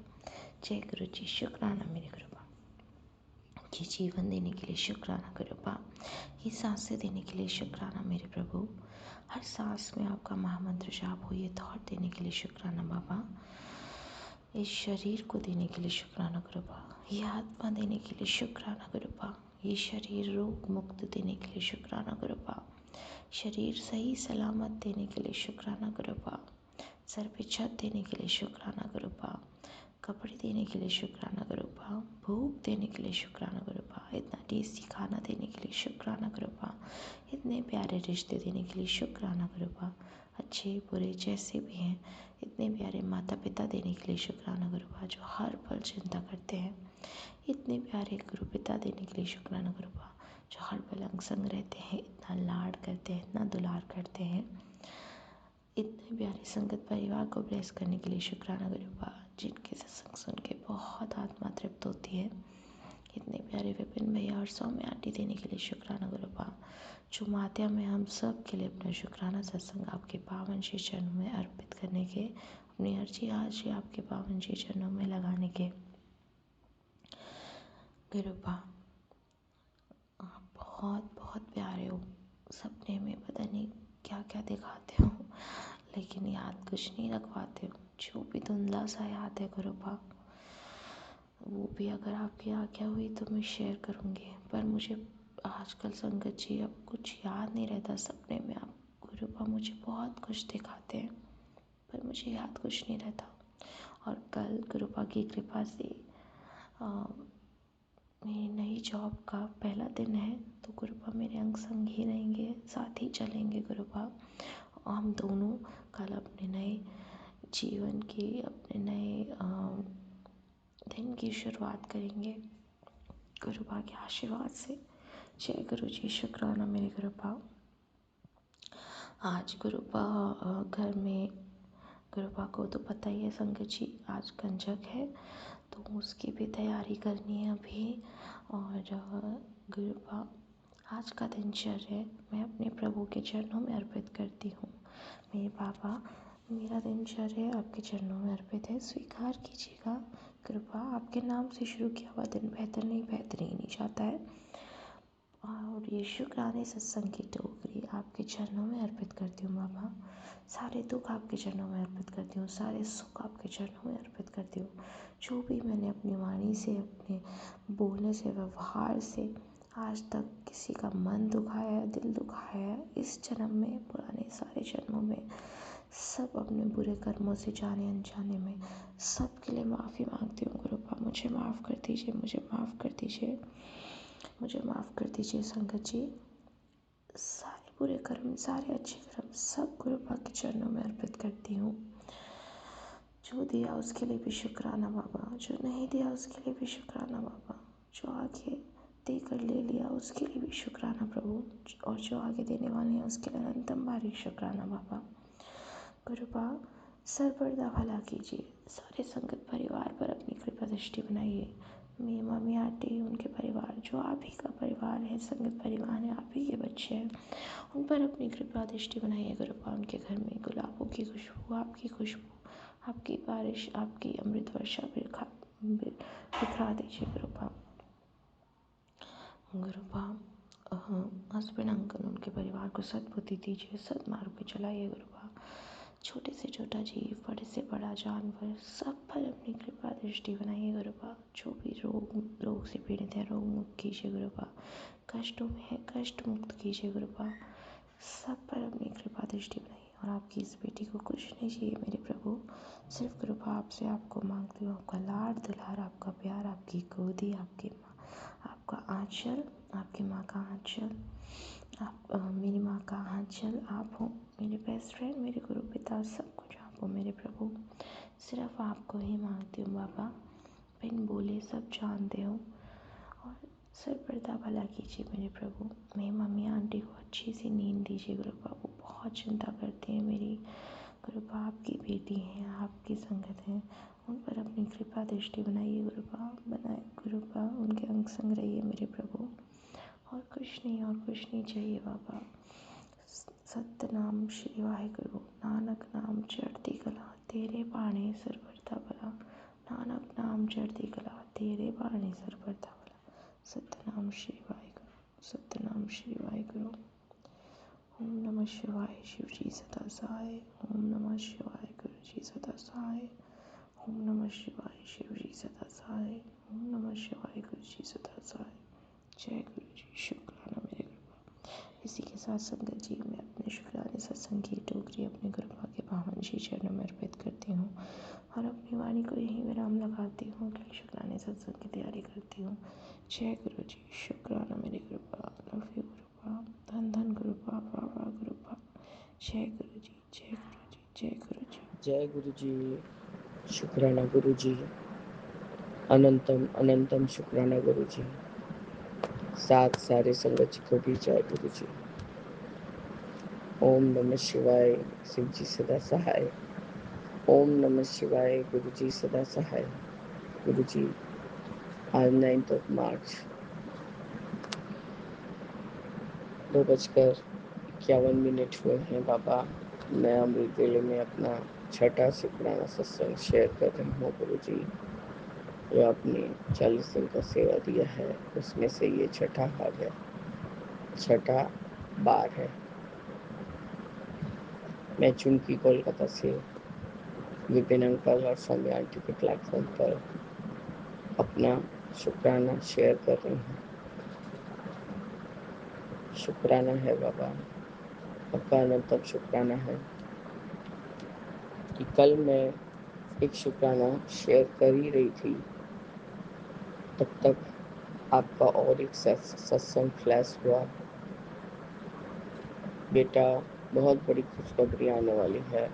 जय गुरु जी, शुक्राना मेरे गुरुपा। ये जीवन देने के लिए शुक्राना गुरुपा, ये सांसें देने के लिए शुक्राना मेरे प्रभु, हर सांस में आपका महामंत्र जाप हो ये थॉट देने के लिए शुक्राना बाबा, इस शरीर को देने के लिए शुक्राना गुरुपा, ये आत्मा देने के लिए शुक्राना गुरुपा, ये शरीर रोग मुक्त देने के लिए शुक्राना गुरुपा, शरीर सही सलामत देने के लिए शुक्राना गुरुपा, सर पे छत देने के लिए शुक्राना गुरुपा, कपड़े देने के लिए शुक्राना गुरुपा, भूख देने के लिए शुक्राना गुरुपा, इतना टेस्टी खाना देने के लिए शुक्राना गुरुपा, इतने प्यारे रिश्ते देने के लिए शुक्राना गुरुपा, अच्छे बुरे जैसे भी हैं इतने प्यारे माता पिता देने के लिए शुक्राना गुरुपा, जो हर पल चिंता करते हैं, इतने प्यारे गुरु पिता देने के लिए शुक्राना गुरुपा, जो हर पल अंग संग रहते हैं, इतना लाड करते हैं, इतना दुलार करते हैं, इतने प्यारे संगत परिवार को ब्लेस करने के लिए शुक्राना गुरुपा, जिनके सत्संग सुन के बहुत आत्मा तृप्त होती है, इतने प्यारे विपिन भैया और सौम्या आंटी देने के लिए शुक्राना गुरुपा, जो मात्या में हम सब के लिए अपना शुक्राना सत्संग आपके पावन श्री चरणों में अर्पित करने के, अपनी अर्जी आज ही आपके पावन श्री चरणों में लगाने के। गुरुपा आप बहुत बहुत प्यारे हो, सपने में पता नहीं क्या क्या दिखाते हो, लेकिन याद कुछ नहीं रख पाते हो, जो भी धुंधला सा याद है गुरुपा, वो भी अगर आपकी आज्ञा हुई तो मैं शेयर करूँगी, पर मुझे आजकल संगत जी अब कुछ याद नहीं रहता। सपने में आप गुरुपा मुझे बहुत कुछ दिखाते हैं, पर मुझे याद कुछ नहीं रहता। और कल गुरुपा की कृपा से मेरी नई जॉब का पहला दिन है, तो गुरुपा मेरे अंग संग ही रहेंगे, साथ ही चलेंगे गुरुपा। हम दोनों कल अपने नए जीवन की, अपने नए दिन की शुरुआत करेंगे गुरुपा के आशीर्वाद से। जय गुरु जी, शुक्राना मेरे गुरुपा। आज गुरुपा घर में, गुरुपा को तो पता ही है संगत जी, आज कंजक है, तो उसकी भी तैयारी करनी है अभी। और गुरुपा आज का दिनचर्या मैं अपने प्रभु के चरणों में अर्पित करती हूँ। मेरे बाबा, मेरा दिनचर्या आपके चरणों में अर्पित है, स्वीकार कीजिएगा। कृपा, आपके नाम से शुरू किया हुआ दिन बेहतर नहीं, बेहतरीन ही जाता है। और ये शुक्राने सत्संग की टोकरी आपके चरणों में अर्पित करती हूँ बाबा। सारे दुख आपके चरणों में अर्पित करती हूँ, सारे सुख आपके चरणों में अर्पित करती हूँ। जो भी मैंने अपनी वाणी से, अपने बोलने से, व्यवहार से आज तक किसी का मन दुखाया है, दिल दुखाया है, इस जन्म में, पुराने सारे जन्मों में, सब अपने बुरे कर्मों से जाने अनजाने में, सब के लिए माफ़ी मांगती हूँ गुरुपा। मुझे माफ़ कर दीजिए, मुझे माफ़ कर दीजिए, मुझे माफ़ कर दीजिए संगत जी। सारे बुरे कर्म, सारे अच्छे कर्म सब गुरुपा के चरणों में अर्पित करती हूँ। जो दिया उसके लिए भी शुक्राना बाबा, जो नहीं दिया उसके लिए भी शुक्राना बाबा, जो आगे देकर ले लिया उसके लिए भी शुक्राना प्रभु, और जो आगे देने वाले हैं उसके लिए अनंतम बारीक शुक्राना बाबा। गुरुपा, सरपर्दा भला कीजिए, सारे संगत परिवार पर अपनी कृपा दृष्टि बनाइए। मेरी मम्मी आंटी, उनके परिवार, जो आप ही का परिवार है, संगत परिवार है, आप ही के बच्चे हैं, उन पर अपनी कृपा दृष्टि बनाइए गुरुपा। उनके घर में गुलाबों की खुशबू, आपकी खुशबू, आपकी बारिश, आपकी अमृत वर्षा बिखरा दीजिए गुरुपा। गुरुपा, हस्बैंड अंकल, उनके परिवार को सद्बुद्धि दीजिए, सदमार्ग पे चलाइए गुरुपा। छोटे से छोटा जीव, बड़े से बड़ा जानवर, सब पर अपनी कृपा दृष्टि बनाइए गुरुपा। जो भी रोग से पीड़ित है, रोग मुक्त कीजिए गुरुपा। कष्टों में है, कष्ट मुक्त कीजिए गुरुपा। सब पर अपनी कृपा दृष्टि बनाइए। और आपकी इस बेटी को कुछ नहीं चाहिए मेरे प्रभु, सिर्फ कृपा आपसे आपको मांगती हूँ। आपका लाड दुलार, आपका प्यार, आपकी गोदी, आपकी माँ, आपका आंचल, आपकी माँ का आंचल, आप मेरी माँ का आंचल आप हो। मेरे बेस्ट फ्रेंड, मेरे गुरु पिता, सब कुछ आप हो मेरे प्रभु। सिर्फ आपको ही मांगती हूँ बाबा, बिन बोले सब जानते हो। और सर पर्दा भला कीजिए मेरे प्रभु। मेरी मम्मी आंटी को अच्छी सी नींद दीजिए गुरुपा, वो बहुत चिंता करती हैं मेरी। गुरुपा, आपकी बेटी हैं, आपकी संगत हैं, उन पर अपनी कृपा दृष्टि बनाइए गुरुपा, बनाए गुरुपा, उनके अंग संग रहिए मेरे प्रभु। और कुछ नहीं, और कुछ नहीं चाहिए बाबा। सतनाम श्री वाहिगुरु, नानक नाम चढ़ती कला, तेरे बाणे सर भरता भला। नानक नाम चढ़ती कला, तेरे बाणे सर भरता भला। सतनाम श्री वाहिगुरु, सतनाम श्री वाहिगुरु। ओम नमः शिवाय, शिव जी सदा सहाय। ओम नमः शिवाय, गुरु जी सदा सहाय। ओम नमः शिवाय, शिव जी सदा सहाय। ओम नमः शिवाय, गुरु जी सदा सहाय। जय गुरु जी, शुक्राना मेरे गुरुपा। इसी के साथ संगत जी, मैं अपने शुक्राने सत्संग की टोकरी अपने गुरुपा के पावन जी चरणों में अर्पित करती हूँ और अपनी वाणी को यहीं विराम लगाती हूँ। कल शुक्राने सत्संग की तैयारी करती हूँ। जय गुरु जी, शुक्राना मेरे गुरुपा। लव यू गुरुपा, धन धन गुरुपा, वाह वाह गुरुपा। जय गुरु जी, जय गुरु जी, जय गुरु जी। जय गुरु जी, शुक्राना गुरु जी, अनंतम अनंतम शुक्राना गुरु जी। साथ सारे संगत जी को भी जय गुरु जी। ओम नमः शिवाय, शिव जी सदा सहाय। ओम नमः शिवाय, गुरु जी सदा सहाय। गुरु जी, आज 9 मार्च 2:51 हुए हैं बाबा। मैं अमृत वेले में अपना छठा शुक्राना सत्संग शेयर कर रही हूँ गुरु जी। जो आपने 40 दिन का सेवा दिया है, उसमें से ये छठा भाग है, छठा बार है। मैं चुनकी कोलकाता से विपिन अंकल और सौम्या आंटी के प्लेटफॉर्म पर अपना शुक्राना शेयर कर रही हूँ। शुक्राना है बाबा, आपका अनंतम शुक्राना है कि कल मैं एक शुक्राना शेयर कर ही रही थी, तब तक आपका और एक सत्संग फ्लैश हुआ। बेटा, बहुत बड़ी खुशखबरी आने वाली है,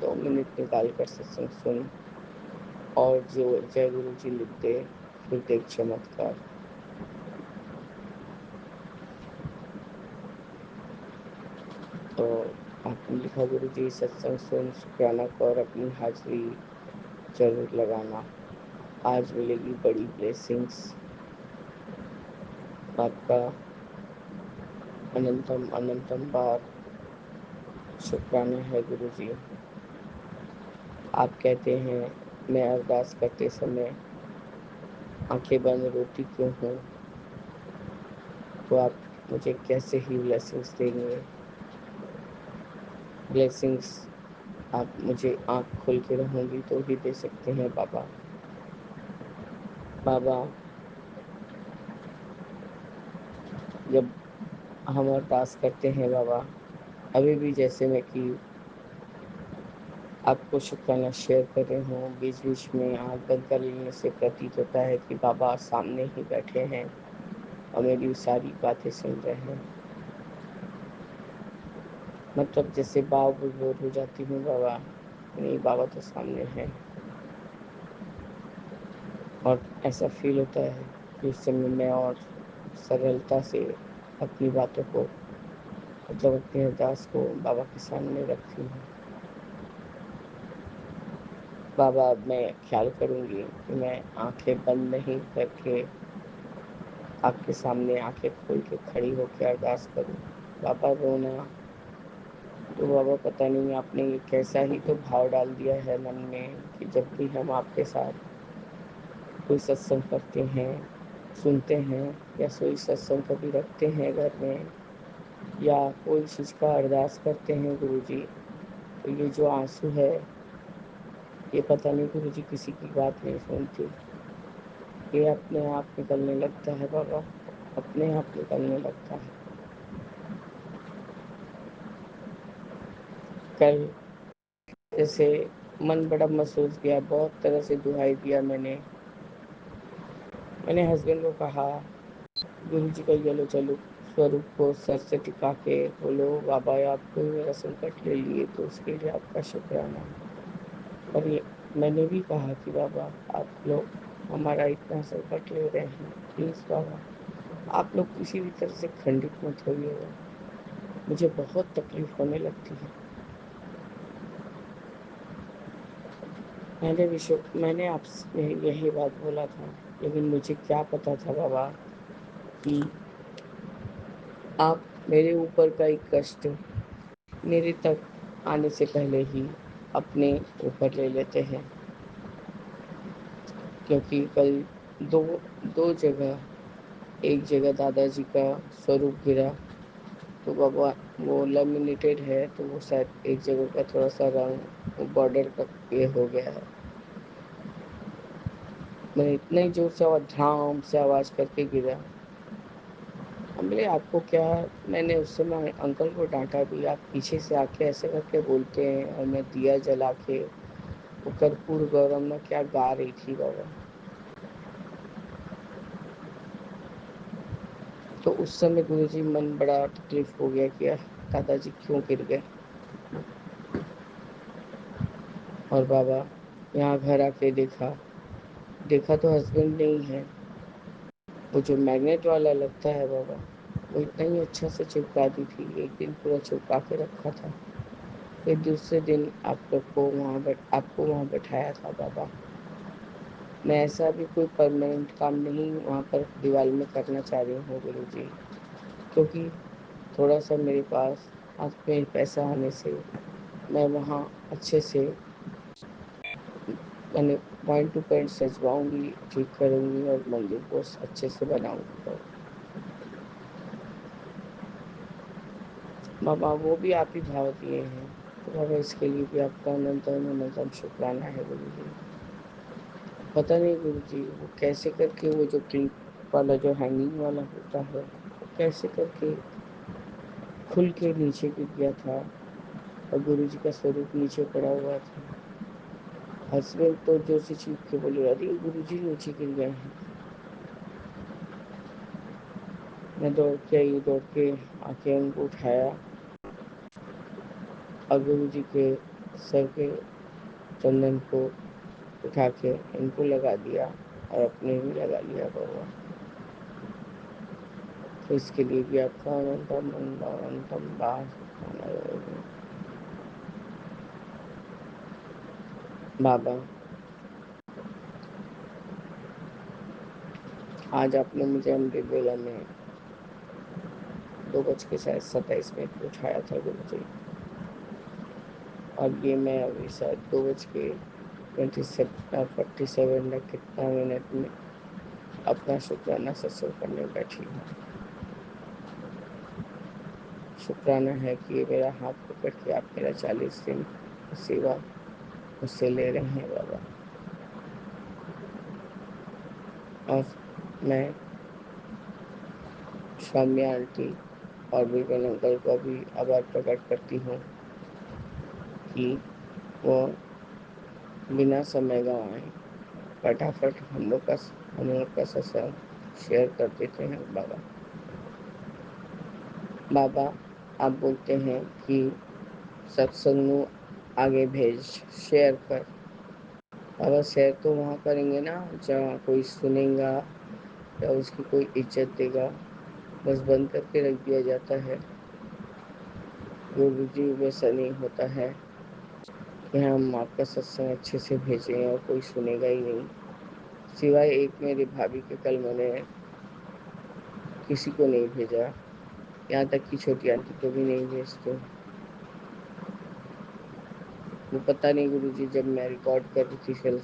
2 मिनट निकाल कर सत्संग सुन और जो जय गुरु जी लिख दे, फिर देख चमत्कार। तो आपने लिखा, गुरु जी सत्संग सुन, शुक्राना कर, अपनी हाजिरी जरूर लगाना, आज मिलेगी बड़ी ब्लेसिंग्स। आपका अनंतम अनंतम बार शुक्राना है गुरु जी। आप कहते हैं मैं अरदास करते समय आंखें बंद रोती क्यों हूँ, तो आप मुझे कैसे ही ब्लेसिंग्स देंगे। ब्लेसिंग्स आप मुझे आंख खोल के रहूंगी तो ही दे सकते हैं बाबा। बाबा, जब हम अरदास करते हैं बाबा, अभी भी जैसे मैं कि आपको शुक्राना शेयर कर रही हूँ, बीच बीच में आँख बंद कर लेने से प्रतीत होता है कि बाबा सामने ही बैठे हैं और मेरी सारी बातें सुन रहे हैं। मतलब जैसे बाव विभोर हो जाती हूँ बाबा, नहीं बाबा तो सामने है। और ऐसा फील होता है कि उस समय मैं और सरलता से अपनी बातों को, मतलब अपनी अरदास को बाबा के सामने रखती हूँ। बाबा, अब मैं ख्याल करूँगी कि मैं आंखें बंद नहीं करके आपके सामने आंखें खोल के खड़ी होकर अरदास करूँ। बाबा, रोना तो बाबा पता नहीं आपने ये कैसा ही तो भाव डाल दिया है मन में कि जब भी हम आपके साथ कोई सत्संग करते हैं, सुनते हैं, या कोई सत्संग कभी रखते हैं घर में, या कोई चीज़ का अरदास करते हैं गुरु जी, तो ये जो आंसू है, ये पता नहीं गुरु जी किसी की बात नहीं सुनती, ये अपने आप निकलने लगता है बाबा, अपने आप निकलने लगता है। कल जैसे मन बड़ा महसूस किया, बहुत तरह से दुहाई दिया मैंने हस्बैंड को कहा, गुरु जी का ये लो चलो स्वरूप को सर से टिका के बोलो, बाबा आपको मेरा संकट ले लिए तो उसके लिए आपका शुक्राना। और ये मैंने भी कहा कि बाबा आप लोग हमारा इतना संकट ले रहे हैं, प्लीज़ बाबा आप लोग किसी भी तरह से खंडित मत होइएगा, मुझे बहुत तकलीफ होने लगती है। मैंने आपसे यही बात बोला था, लेकिन मुझे क्या पता था बाबा कि आप मेरे ऊपर का एक कष्ट मेरे तक आने से पहले ही अपने ऊपर ले लेते हैं। क्योंकि कल दो दो जगह, एक जगह दादाजी का स्वरूप गिरा, तो बाबा वो लेमिनेटेड है, तो वो शायद एक जगह का थोड़ा सा रंग बॉर्डर का ये हो गया है। मैंने इतने जोर से आवाज ध्राम से आवाज करके गिरा। हम बोले आपको क्या, मैंने उस समय अंकल को डांटा भी, आप पीछे से आके ऐसे करके बोलते हैं, और मैं दिया जला के वो कर्पूर गौरम में क्या गा रही थी बाबा। तो उस समय गुरुजी मन बड़ा तकलीफ हो गया कि दादाजी क्यों गिर गए। और बाबा यहाँ घर आके देखा देखा तो हस्बैंड नहीं है, वो जो मैग्नेट वाला लगता है बाबा, वो इतना ही अच्छा से चिपका दी थी, एक दिन पूरा चिपका के रखा था, फिर दूसरे दिन आपको वहाँ बैठाया था बाबा। मैं ऐसा भी कोई परमानेंट काम नहीं वहाँ पर दीवार में करना चाह रही हूँ गुरु जी, क्योंकि थोड़ा सा मेरे पास हाथ में पैसा आने से मैं वहाँ अच्छे से मैंने पॉइंट टू पॉइंट सजवाऊंगी, ठीक करूंगी और मंदिर को अच्छे से बनाऊंगी बाबा। वो भी आप ही भाव दिए हैं, तो बाबा इसके लिए भी आपका अनंतम अनंतम शुक्राना है गुरु जी। पता नहीं गुरु जी वो कैसे करके वो जो क्लिप वाला जो हैंगिंग वाला होता है, वो कैसे करके खुल के नीचे गिर गया था और गुरुजी का स्वरूप नीचे पड़ा हुआ था। हस्बैंड तो जोर से चीख के बोले, अरे गुरुजी नीचे गिर गए हैं। मैं दौड़ के आके उनको उठाया और गुरुजी के सर के चंदन को उठा के इनको लगा दिया और अपने भी लगा लिया बाबा। तो इसके लिए भी आपका अनंतम अनंतम बार बाबा। आज आपने मुझे अमृत वेला में 2:27 पे उठाया था गुरुजी, और ये मैं अभी शायद 2:47 कितना मिनट में अपना शुक्राना सत्संग करने बैठी हूँ। शुक्राना है कि मेरा हाथ पकड़ के आप मेरा 40 दिन सेवा मुझसे ले रहे हैं बाबा। और मैं सौम्या आंटी और विपिन अंकल को भी आभार प्रकट करती हूँ कि वो बिना समय गंवाए फटाफट हम लोग का सत्संग शेयर कर देते हैं बाबा। बाबा आप बोलते हैं कि सत्संग आगे भेज, शेयर कर। बाबा शेयर तो वहाँ करेंगे ना जहाँ कोई सुनेगा या उसकी कोई इज्जत देगा। बस बंद करके रख दिया जाता है। गुरु जी वैसा नहीं होता है कि हम आपका सत्संग अच्छे से भेजें और कोई सुनेगा ही नहीं, सिवाय एक मेरी भाभी के। कल मैंने किसी को नहीं भेजा, यहाँ तक कि छोटी आंटी को भी नहीं भेजते। वो पता नहीं गुरुजी, जब मैं रिकॉर्ड कर रही थी कल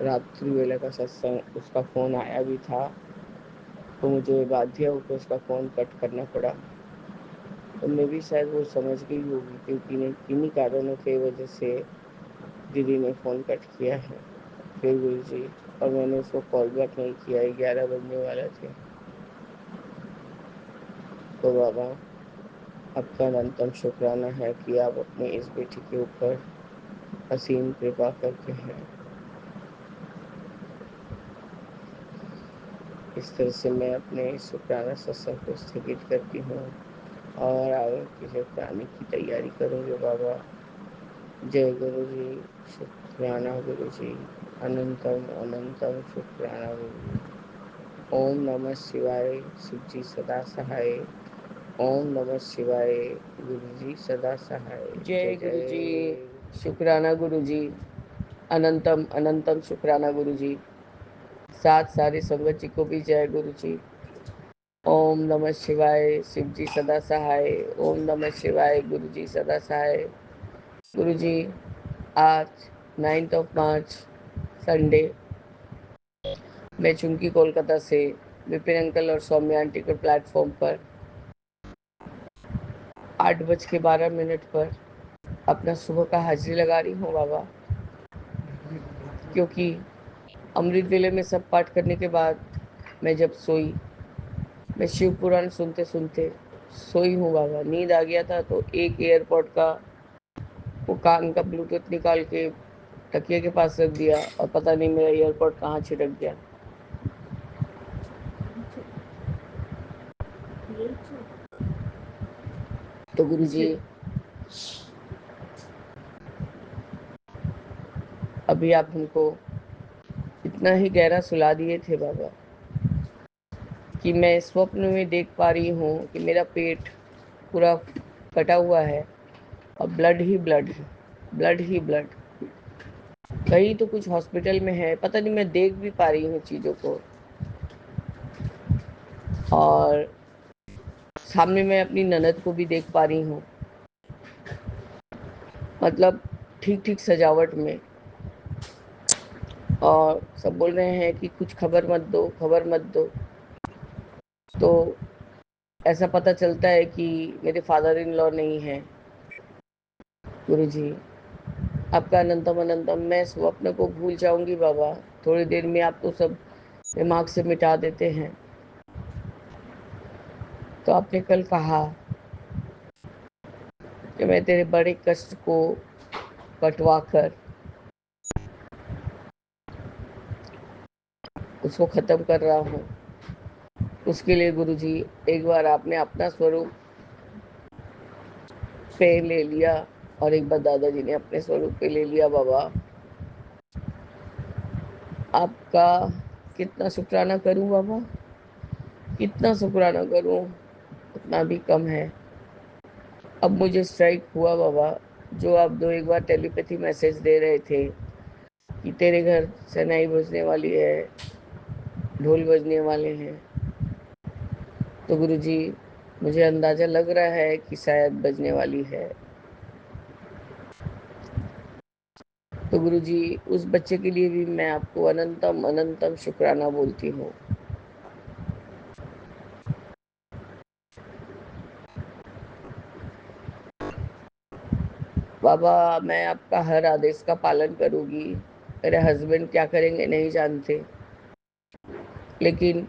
रात्रि वेला का सत्संग, उसका फ़ोन आया भी था तो मुझे बाध्य होकर उसका फ़ोन कट करना पड़ा। तो मैं भी शायद वो समझ गई होगी, क्योंकि किन्हीं कारणों की वजह से दीदी ने फ़ोन कट किया है। फिर गुरुजी, और मैंने उसको कॉल बैक नहीं किया, 11 बजने वाला थे। तो बाबा आपका अनंतम शुक्राना है कि आप अपने इस बेटी के ऊपर असीम कृपा करके हैं। इस तरह से मैं अपने शुक्राना सत्संग को स्थगित करती हूँ और आगे की शुक्राने की तैयारी करूँगी बाबा। जय गुरु जी, शुक्राना गुरु जी, अनंतम अनंतम शुक्राना गुरु जी। ओम नमः शिवाय, शिव जी सदा सहाय। ओम नमः शिवाय, गुरु जी सदा सहाय। जय गुरु जी, शुक्राना गुरु जी, अनंतम अनंतम शुक्राना गुरु जी। साथ सारी संगत जी को भी जय गुरु जी। ओम नमः शिवाय, शिव जी सदा सहाय। ओम नमः शिवाय, गुरु जी सदा सहाय। गुरु जी आज 9 मार्च संडे, मैं चुंकी कोलकाता से विपिन अंकल और सौम्या आंटी के प्लेटफॉर्म पर 8:12 पर अपना सुबह का हाजिरी लगा रही हूँ बाबा। क्योंकि अमृत वेले में सब पाठ करने के बाद मैं जब सोई, मैं शिव पुराण सुनते सुनते सोई हूँ बाबा। नींद आ गया था तो एक एयरपोर्ट का वो कान का ब्लूटूथ निकाल के तकिए के पास रख दिया और पता नहीं मेरा एयरपोर्ट कहाँ छिटक गया। तो गुरुजी अभी आप हमको इतना ही गहरा सुला दिए थे बाबा कि मैं स्वप्न में देख पा रही हूँ कि मेरा पेट पूरा कटा हुआ है और ब्लड ही ब्लड है, ब्लड ही ब्लड। कहीं तो कुछ हॉस्पिटल में है, पता नहीं, मैं देख भी पा रही हूँ चीज़ों को। और सामने मैं अपनी ननद को भी देख पा रही हूँ, मतलब ठीक ठीक सजावट में। और सब बोल रहे हैं कि कुछ खबर मत दो, खबर मत दो। तो ऐसा पता चलता है कि मेरे फादर इन लॉ नहीं है। गुरुजी आपका अनंतम अनंतम। मैं स्वप्न को भूल जाऊंगी बाबा, थोड़ी देर में आप तो सब दिमाग से मिटा देते हैं। तो आपने कल कहा कि मैं तेरे बड़े कष्ट को कटवा कर उसको खत्म कर रहा हूँ। उसके लिए गुरुजी एक बार आपने अपना स्वरूप पे ले लिया और एक बार दादाजी ने अपने स्वरूप पे ले लिया। बाबा आपका कितना शुक्राना करूं बाबा, कितना शुक्राना करूं, उतना भी कम है। अब मुझे स्ट्राइक हुआ बाबा, जो आप दो एक बार टेलीपैथी मैसेज दे रहे थे कि तेरे घर शहनाई बजने वाली है, ढोल बजने वाले हैं, तो गुरुजी मुझे अंदाजा लग रहा है कि शायद बजने वाली है। तो गुरुजी उस बच्चे के लिए भी मैं आपको अनंतम अनंतम शुक्राना बोलती हूँ। बाबा मैं आपका हर आदेश का पालन करूंगी। मेरे हस्बैंड क्या करेंगे नहीं जानते, लेकिन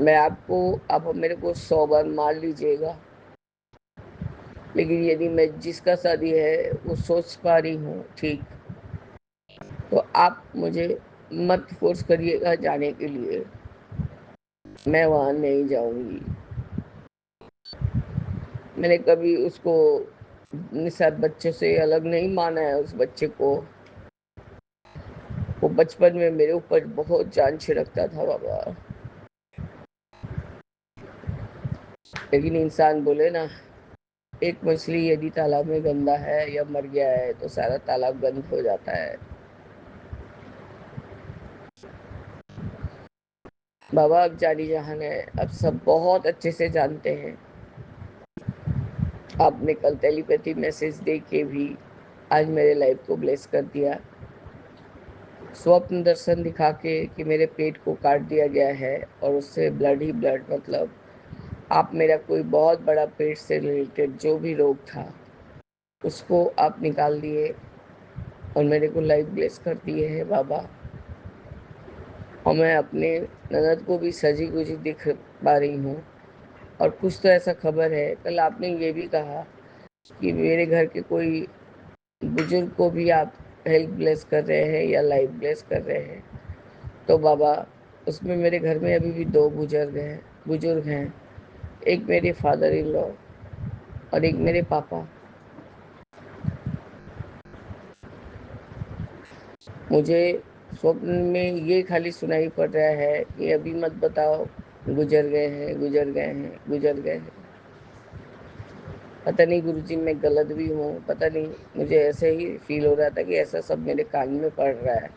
मैं आपको, आप मेरे को 100 बार मार लीजिएगा, लेकिन यदि मैं जिसका शादी है वो सोच पा रही हूँ ठीक, तो आप मुझे मत फोर्स करिएगा जाने के लिए, मैं वहां नहीं जाऊंगी। मैंने कभी उसको निषाद बच्चे से अलग नहीं माना है। उस बच्चे को, वो बचपन में मेरे ऊपर बहुत जान छिड़कता था बाबा, लेकिन इंसान बोले ना, एक मछली यदि तालाब में गंदा है या मर गया है तो सारा तालाब गंद हो जाता है। बाबा अब जानी जहान है, अब सब बहुत अच्छे से जानते हैं। आपने कल टेलीपैथी मैसेज दे के भी आज मेरे लाइफ को ब्लेस कर दिया। स्वप्न दर्शन दिखा के कि मेरे पेट को काट दिया गया है और उससे ब्लड ही ब्लड, मतलब आप मेरा कोई बहुत बड़ा पेट से रिलेटेड जो भी रोग था उसको आप निकाल दिए और मेरे को लाइफ ब्लेस कर दिए है बाबा। और मैं अपने ननद को भी सजी गुजी दिख पा रही हूँ। और कुछ तो ऐसा खबर है, कल आपने ये भी कहा कि मेरे घर के कोई बुजुर्ग को भी आप हेल्थ ब्लेस कर रहे हैं या लाइफ ब्लेस कर रहे हैं। तो बाबा उसमें मेरे घर में अभी भी दो बुजुर्ग हैं, एक मेरे फादर इन लॉ और एक मेरे पापा। मुझे स्वप्न में ये खाली सुनाई पड़ रहा है कि अभी मत बताओ, गुजर गए हैं, गुजर गए हैं, गुजर गए हैं। पता नहीं गुरुजी मैं गलत भी हूँ, पता नहीं, मुझे ऐसे ही फील हो रहा था कि ऐसा सब मेरे कान में पड़ रहा है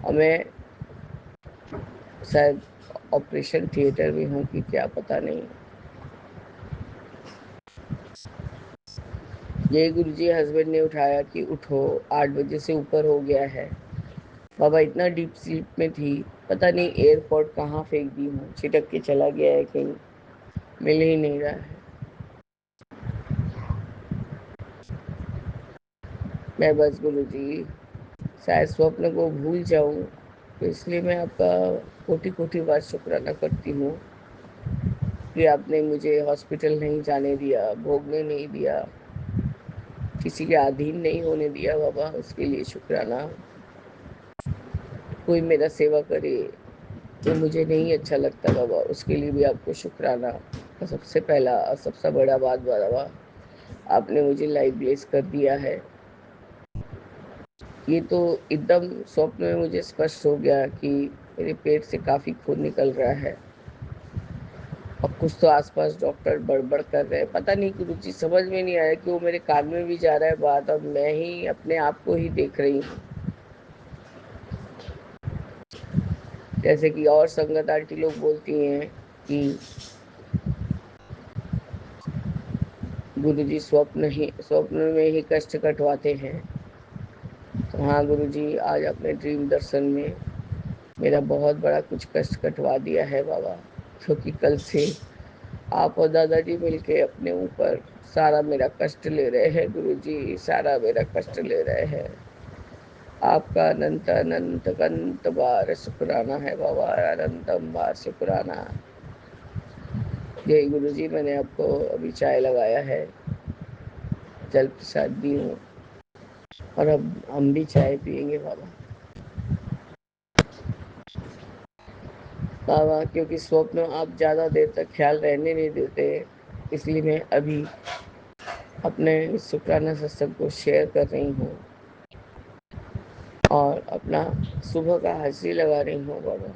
और मैं शायद ऑपरेशन थिएटर में हूँ कि क्या, पता नहीं। ये गुरुजी हस्बैंड ने उठाया कि उठो, 8 बजे से ऊपर हो गया है। बाबा इतना डीप स्लीप में थी, पता नहीं एयरपोर्ट कहाँ फेंक दी हूँ, छिटक के चला गया है कहीं, मिल ही नहीं रहा है। मैं बस गुरुजी शायद स्वप्न को भूल जाऊं, तो इसलिए मैं आपका कोटि कोटि बार शुक्राना करती हूँ कि आपने मुझे हॉस्पिटल नहीं जाने दिया, भोगने नहीं दिया, किसी के अधीन नहीं होने दिया बाबा, उसके लिए शुक्राना। कोई मेरा सेवा करे तो मुझे नहीं अच्छा लगता बाबा, उसके लिए भी आपको शुक्राना। और सबसे पहला और सबसे बड़ा बात बाबा, आपने मुझे लाइफ ब्लेस कर दिया है। ये तो एकदम स्वप्न में मुझे स्पष्ट हो गया कि मेरे पेट से काफी खून निकल रहा है और कुछ तो आसपास डॉक्टर बड़बड़ कर रहे हैं, पता नहीं गुरुजी समझ में नहीं आया कि वो मेरे कान में भी जा रहा है बात और मैं ही अपने आप को ही देख रही हूँ। जैसे कि और संगत आंटी लोग बोलती हैं कि गुरुजी स्वप्न में ही कष्ट कटवाते हैं। तो हाँ गुरुजी आज अपने ड्रीम दर्शन में मेरा बहुत बड़ा कुछ कष्ट कटवा दिया है बाबा, क्योंकि कल से आप और दादाजी मिलके अपने ऊपर सारा मेरा कष्ट ले रहे हैं गुरुजी, सारा मेरा कष्ट ले रहे हैं। आपका अनंत अनंत अनंत बार शुक्राना है बाबा, अनंतम बार शुक्राना। जय गुरु जी, मैंने आपको अभी चाय लगाया है, जल प्रसाद दी हूँ और अब हम भी चाय पियेंगे बाबा। बाबा, क्योंकि स्वप्न आप ज़्यादा देर तक ख्याल रहने नहीं देते, इसलिए मैं अभी अपने शुक्राना सत्संग को शेयर कर रही हूँ और अपना सुबह का हाजिरी लगा रही हूँ बाबा।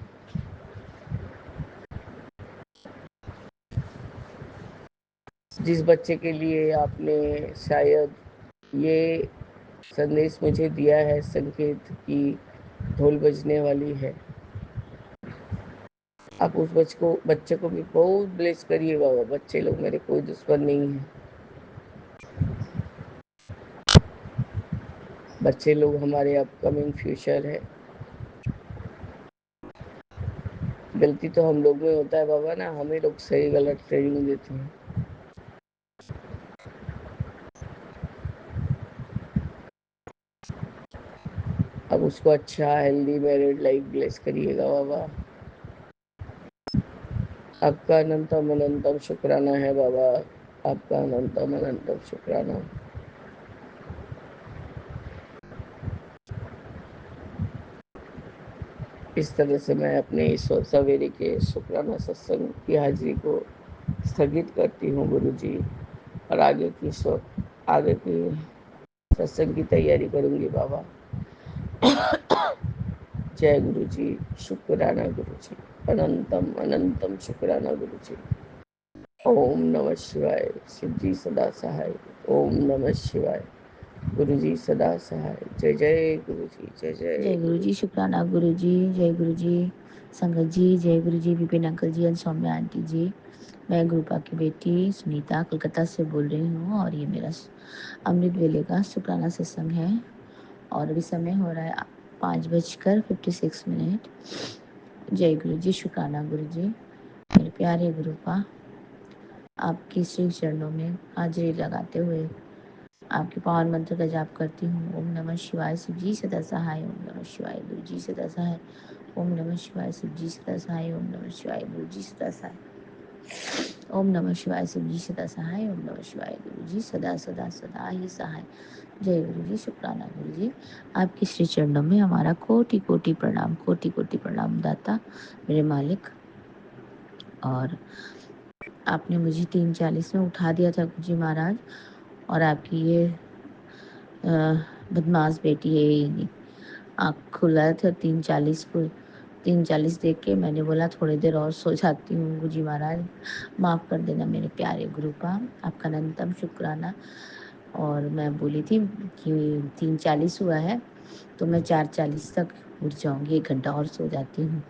जिस बच्चे के लिए आपने शायद ये संदेश मुझे दिया है, संकेत की ढोल बजने वाली है, आप उस बच्चे को भी बहुत ब्लेस करिए बाबा। बच्चे लोग मेरे कोई दुश्मन नहीं है, बच्चे लोग हमारे अपकमिंग फ्यूचर है। गलती तो हम लोग में होता है बाबा ना, हमें लोग सही गलत ट्रेनिंग देते हैं। अब उसको अच्छा हेल्दी मैरिड लाइफ ब्लेस करिएगा बाबा। आपका अनंतम अनंतम शुक्राना है बाबा, आपका अनंतम अनंतम शुक्राना। इस तरह से मैं अपने इस सवेरे के शुक्राना सत्संग की हाजिरी को स्थगित करती हूँ गुरु जी, और आगे की सत्संग की तैयारी करूँगी बाबा। जय गुरु जी, शुक्राना गुरु जी, अनंतम अनंतम शुक्राना गुरु जी। ओम नमः शिवाय, शिव जी सदा सहाय। ओम नमः शिवाय, गुरु जी सदा सहाय। जय जय गुरु जी, जय जय जय गुरु जी, शुक्राना गुरु जी, जय गुरु जी, संगत जी, जय गुरु जी, विपिन अंकल जी और सौम्या आंटी जी। मैं गुरुपा की बेटी सुनीता कोलकाता से बोल रही हूँ और ये मेरा अमृत वेले का शुक्राना सत्संग है और अभी समय हो रहा है 5:56। जय गुरु जी, शुक्राना गुरु जी। मेरे प्यारे गुरुपा, आपकी श्री चरणों में हाजिरी लगाते हुए आपके पावन मंत्र का जाप करती हूँ। ओम नमः शिवाय, शिव जी सदा सहाय। ओम नमः शिवाय, गुरु जी सदा सहाय। ओम नमः शिवाय, शिव जी सदा सहाय। ओम नमः शिवाय, गुरु जी सदा सहाय। ओम नमः शिवाय, शिव जी सदा सहाय। ओम नमः शिवाय, गुरु जी सदा सदा सदा ही सहाय। जय गुरु जी, शुक्राना गुरु जी। आपके श्री चरणों में हमारा कोटि कोटि प्रणाम, कोटि कोटि प्रणाम दाता, मेरे मालिक। और आपने मुझे 3:40 में उठा दिया था गुरु जी महाराज, और आपकी ये बदमाश बेटी है, आँख खुला था 3:40 देख के मैंने बोला थोड़ी देर और सो जाती हूँ गुरुजी महाराज, माफ़ कर देना मेरे प्यारे गुरुपा, आपका अनंतम शुक्राना। और मैं बोली थी कि 3:40 हुआ है तो मैं 4:40 तक उठ जाऊँगी, 1 घंटा और सो जाती हूँ।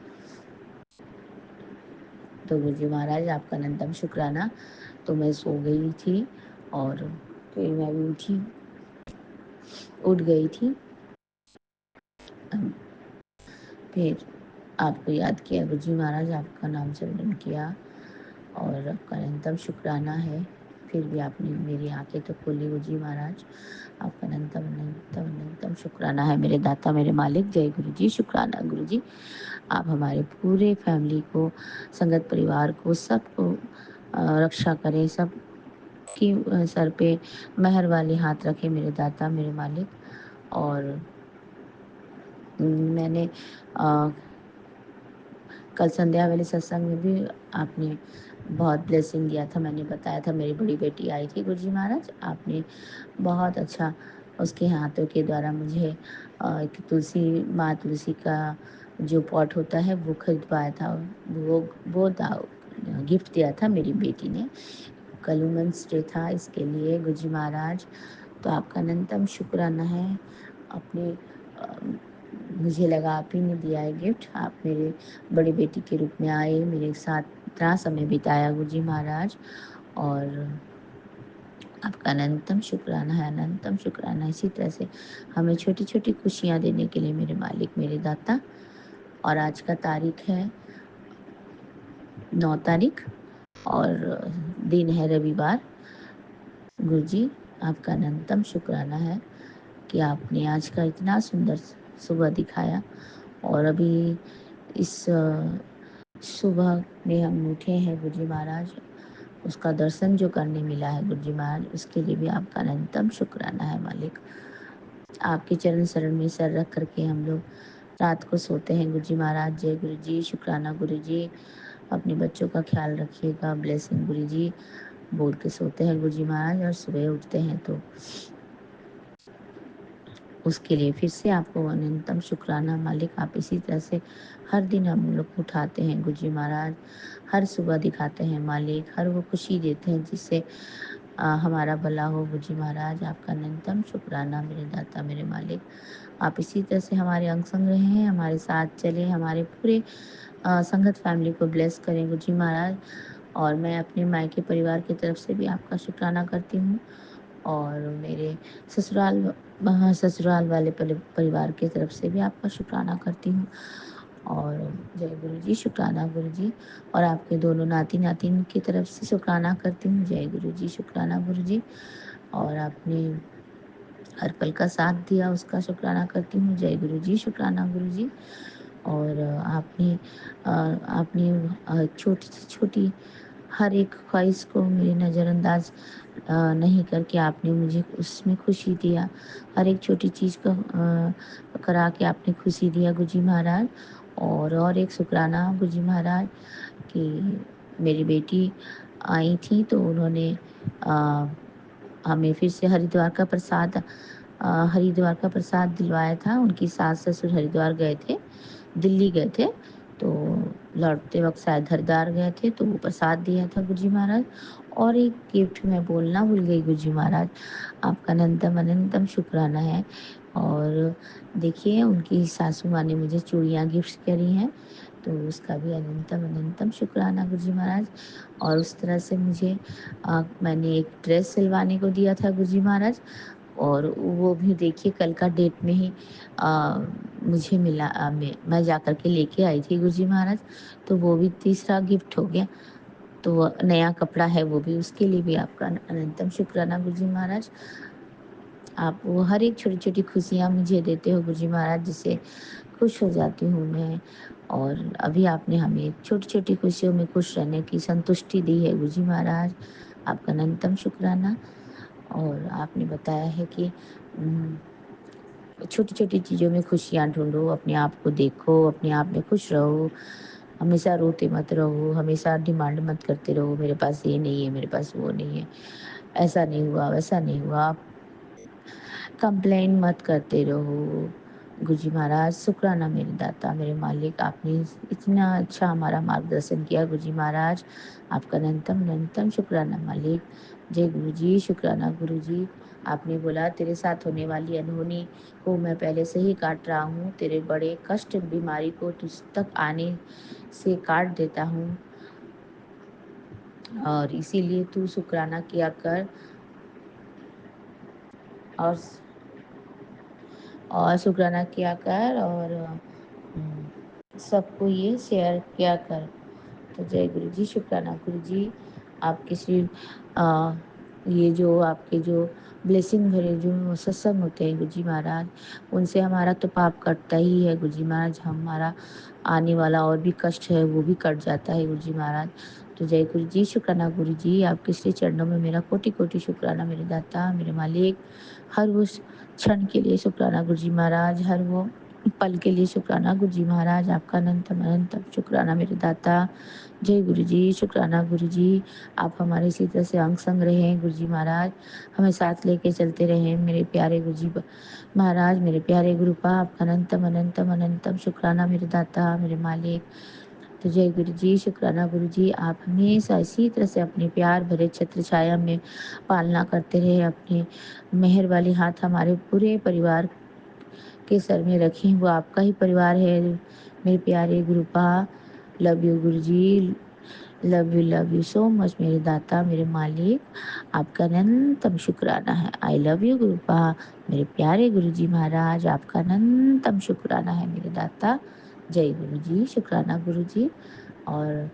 तो गुरुजी महाराज आपका अनंतम शुक्राना। तो मैं सो गई थी और फिर मैं भी उठ गई थी। फिर आपको याद किया गुरुजी महाराज, आपका नाम स्मरण किया और आपका अनंतम शुक्राना है। फिर भी आपने मेरी आंखें तो खोली गुरुजी महाराज, आपका अनंतम अनंतम अनंतम शुक्राना है मेरे दाता, मेरे मालिक। जय गुरु जी, शुक्राना गुरु जी। आप हमारे पूरे फैमिली को, संगत परिवार को, सबको रक्षा करें, सब की सर पे मेहर वाले हाथ रखे मेरे दाता, मेरे मालिक। और मैंने कल संध्या वाले सत्संग में भी आपने बहुत ब्लेसिंग दिया था। मैंने बताया था मेरी बड़ी बेटी आई थी गुरुजी महाराज, आपने बहुत अच्छा उसके हाथों के द्वारा मुझे एक माँ तुलसी का जो पॉट होता है वो खरीदवाया था। वो गिफ्ट दिया था मेरी बेटी ने। कल वुमेंस डे था, इसके लिए गुरुजी महाराज तो आपका अनंतम शुक्राना है। अपने मुझे लगा आप ही ने दिया है गिफ्ट, आप मेरे बड़ी बेटी के रूप में आए, मेरे साथ इतना समय बिताया गुरुजी महाराज, और आपका अनंतम शुक्राना है, अनंतम शुक्राना। इसी तरह से हमें छोटी छोटी खुशियाँ देने के लिए मेरे मालिक, मेरे दाता। और आज का तारीख है 9 तारीख और दिन है रविवार। गुरुजी आपका अनंतम शुक्राना है कि आपने आज का इतना सुंदर सुबह दिखाया। और अभी इस सुबह में हम उठे हैं गुरुजी महाराज, उसका दर्शन जो करने मिला है गुरुजी महाराज, उसके लिए भी आपका अनंतम शुक्राना है मालिक। आपके चरण शरण में सर रख करके हम लोग रात को सोते हैं गुरुजी महाराज। जय गुरु जी, शुक्राना गुरु जी। अपने बच्चों का ख्याल रखिएगा, ब्लेसिंग गुरु जी बोल के सोते हैं गुरुजी महाराज। और सुबह उठते हैं तो उसके लिए फिर से आपको अनंतम शुक्राना मालिक। आप इसी तरह से हर दिन हम लोग को उठाते हैं गुरुजी महाराज, हर सुबह दिखाते हैं मालिक, हर वो खुशी देते हैं जिससे हमारा भला हो गुरुजी महाराज। आपका अनंतम शुक्राना मेरे दाता मेरे मालिक। आप इसी तरह से हमारे अंग संग रहे हैं, हमारे साथ चले, हमारे पूरे संगत फैमिली को ब्लेस करें गुरुजी महाराज। और मैं अपने मायके परिवार की तरफ से भी आपका शुक्राना करती हूँ, और मेरे ससुराल वाले परिवार की तरफ से भी आपका शुक्राना करती हूँ। और जय गुरु जी, शुक्राना गुरु जी। और आपके दोनों नाती नातिन की तरफ से शुक्राना करती हूँ। जय गुरु जी, शुक्राना गुरु जी। और आपने हर पल का साथ दिया उसका शुक्राना करती हूँ। जय गुरु जी, शुक्राना गुरु जी। और आपने छोटी से छोटी हर एक ख्वाहिश को मेरी नज़रअंदाज नहीं करके आपने मुझे उसमें खुशी दिया। हर एक छोटी चीज़ को करा के आपने खुशी दिया गुरुजी महाराज। और एक शुक्राना गुरुजी महाराज कि मेरी बेटी आई थी तो उन्होंने अ, हमें फिर से हरिद्वार का प्रसाद दिलवाया था। उनकी सास ससुर हरिद्वार गए थे, दिल्ली गए थे, तो लौटते वक्त शायद हरिद्वार गए थे तो वो प्रसाद दिया था गुरुजी महाराज। और एक गिफ्ट मैं बोलना भूल गई गुरुजी महाराज, आपका अनंतम अनंतम शुक्राना है। और देखिए उनकी सासू माँ ने मुझे चूड़ियाँ गिफ्ट करी हैं, तो उसका भी अनंतम अनंतम शुक्राना गुरुजी महाराज। और उस तरह से मैंने एक ड्रेस सिलवाने को दिया था गुरुजी महाराज, और वो भी देखिए कल का डेट में ही मुझे मिला। मैं जा कर के लेके आई थी गुरुजी महाराज, तो वो भी तीसरा गिफ्ट हो गया। तो वो नया कपड़ा है, वो भी उसके लिए भी आपका अनंतम शुक्राना गुरुजी महाराज। आप वो हर एक छोटी-छोटी खुशियाँ मुझे देते हो गुरुजी महाराज, जिससे खुश हो जाती हूँ मैं। और अभी आपने हमें छोटी-छोटी खुशियों में खुश रहने की संतुष्टि दी है गुरुजी महाराज, आपका अनंतम शुक्राना। और आपने बताया है कि छोटी-छोटी चीज़ों में खुशियाँ ढूँढो, अपने आप को देखो, अपने आप में खुश रहो, हमेशा रोते मत रहो, हमेशा डिमांड मत करते रहो, मेरे पास ये नहीं है, मेरे पास वो नहीं है, ऐसा नहीं हुआ, वैसा नहीं हुआ। कंप्लेन मत करते रहो गुरुजी महाराज। शुक्राना मेरे दाता मेरे मालिक, आपने इतना अच्छा हमारा मार्गदर्शन किया गुरुजी महाराज। आपका अनंतम अनंतम शुक्राना मालिक। जय गुरु जी, शुक्राना गुरु जी। आपने बोला तेरे साथ होने वाली अनहोनी को मैं पहले से ही काट रहा हूँ, तेरे बड़े कष्ट बीमारी को तुझ तक आने से काट देता हूँ, और इसीलिए तू शुक्राना किया कर। और शुक्राना किया कर, और सबको ये शेयर किया कर। तो जय गुरु जी, शुक्राना गुरु जी। आपके श्री अ, ये जो आपके जो ब्लेसिंग भरे जो सत्संग होते हैं गुरु जी महाराज, उनसे हमारा तो पाप कटता ही है गुरु जी महाराज। हमारा आने वाला और भी कष्ट है वो भी कट जाता है गुरु जी महाराज। तो जय गुरु जी, शुक्राना गुरु जी। आपके श्री चरणों में मेरा कोटि कोटि शुक्राना मेरे दाता मेरे मालिक। हर उस क्षण के लिए शुक्राना गुरु जी महाराज, हर वो पल के लिए शुक्राना गुरु जी महाराज। आपका अनंतम अनंतम शुक्राना मेरे दाता। जय गुरु जी, शुक्राना गुरु जी। आप हमारे इसी तरह से अंग संग रहें गुरु जी महाराज, हमें साथ लेके चलते रहें मेरे प्यारे गुरु जी महाराज, मेरे प्यारे गुरुपा। आपका अनंतम अनंतम अनंतम शुक्राना मेरे दाता मेरे मालिक। तो जय गुरु जी, शुक्राना गुरु जी। आप हमेशा इसी तरह से अपने प्यार भरे छत्र छाया में पालना करते रहे, अपने मेहर वाली हाथ हमारे पूरे परिवार के सर में रखें। वो आपका ही परिवार है मेरे प्यारे गुरुपा। Love you Guru ji, love you so much मेरे दाता मेरे मालिक। आपका अनंतम शुक्राना है। आई लव यू गुरुपा, मेरे प्यारे गुरु जी महाराज। आपका अनंतम शुक्राना है मेरे दाता। जय गुरु जी, शुक्राना गुरु जी। और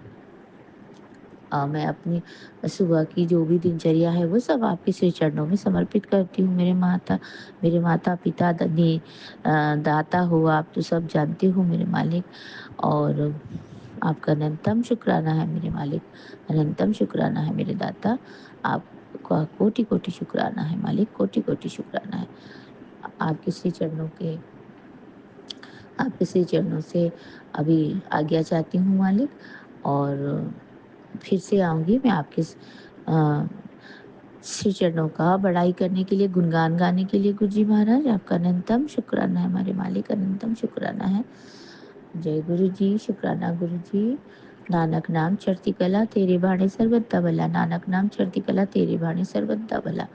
मैं अपनी सुबह की जो भी दिनचर्या है वो सब आपके श्री चरणों में समर्पित करती हूँ। मेरे माता पिता दाता हो, आप तो सब जानते हो मेरे मालिक। और आपका अनंतम शुक्राना है मेरे मालिक, अनंतम शुक्राना है मेरे दाता। आपका कोटि कोटि शुक्राना है मालिक, कोटि कोटि शुक्राना है। आपके श्री चरणों के आपके श्री चरणों से अभी आज्ञा चाहती हूँ मालिक, और फिर से आऊँगी मैं आपके श्री चरणों का बड़ाई करने के लिए, गुणगान गाने के लिए। गुरु जी महाराज, आपका अनंतम शुक्राना है हमारे मालिक, अनंतम शुक्राना है। जय गुरु जी, शुक्राना गुरु जी। नानक नाम चढ़ती कला तेरे बाणे सर्वदा भला, नानक नाम चढ़ती कला तेरे बाणे सर्वदा भला।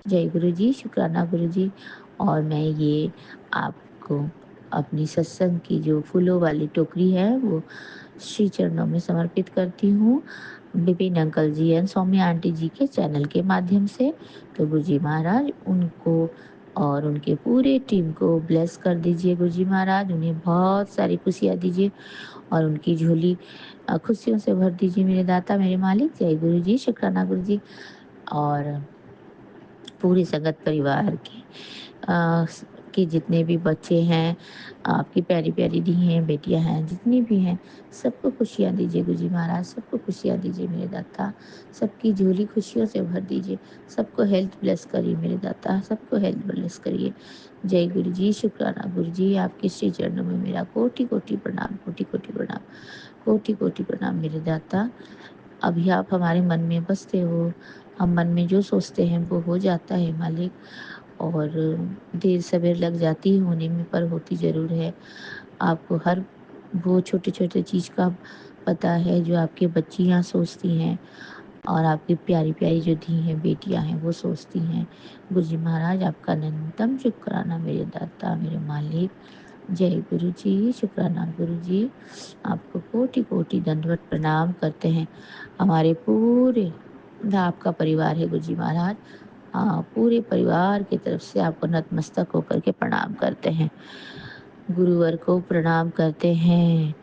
जय गुरु जी, शुक्राना गुरु जी। और मैं ये आपको अपनी सत्संग की जो फूलों वाली टोकरी है वो श्री चरणों में समर्पित करती हूँ, Vipin uncle ji and Saumya aunty ji के चैनल के माध्यम से। तो गुरु जी महाराज उनको और उनके पूरे टीम को ब्लेस कर दीजिए गुरु जी महाराज, उन्हें बहुत सारी खुशियाँ दीजिए और उनकी झोली खुशियों से भर दीजिए मेरे दाता मेरे मालिक। जय गुरु जी, शुक्राना गुरु जी। और पूरे संगत परिवार के जितने भी बच्चे हैं, आपकी प्यारी प्यारी दी हैं, बेटियां हैं, जितनी भी हैं, सबको खुशियाँ दीजिए गुरु जी महाराज, सबको खुशियाँ दीजिए मेरे दाता, सबकी झोली खुशियों से भर दीजिए, सबको हेल्थ ब्लेस करिए मेरे दाता, सबको हेल्थ ब्लेस करिए। जय गुरु जी, शुक्राना गुरु जी। आपके श्री चरणों में मेरा कोटि कोटि प्रणाम, कोटि कोटि प्रणाम, कोटि कोटि प्रणाम मेरे दाता। अभी आप हमारे मन में बसते हो, हम मन में जो सोचते हैं वो हो जाता है मालिक, और देर सवेर लग जाती है होने में, पर होती ज़रूर है। आपको हर वो छोटे छोटे चीज़ का पता है जो आपकी बच्चियाँ सोचती हैं, और आपकी प्यारी प्यारी जो धी हैं बेटियाँ हैं वो सोचती हैं। गुरु जी महाराज, आपका अनंतम शुक्राना मेरे दाता मेरे मालिक। जय गुरु जी, शुक्राना गुरु जी। आपको कोटि कोटि दंडवत प्रणाम करते हैं। हमारे पूरे आपका परिवार है गुरु जी महाराज, पूरे परिवार की तरफ से आपको नतमस्तक होकर के प्रणाम करते हैं, गुरुवर को प्रणाम करते हैं,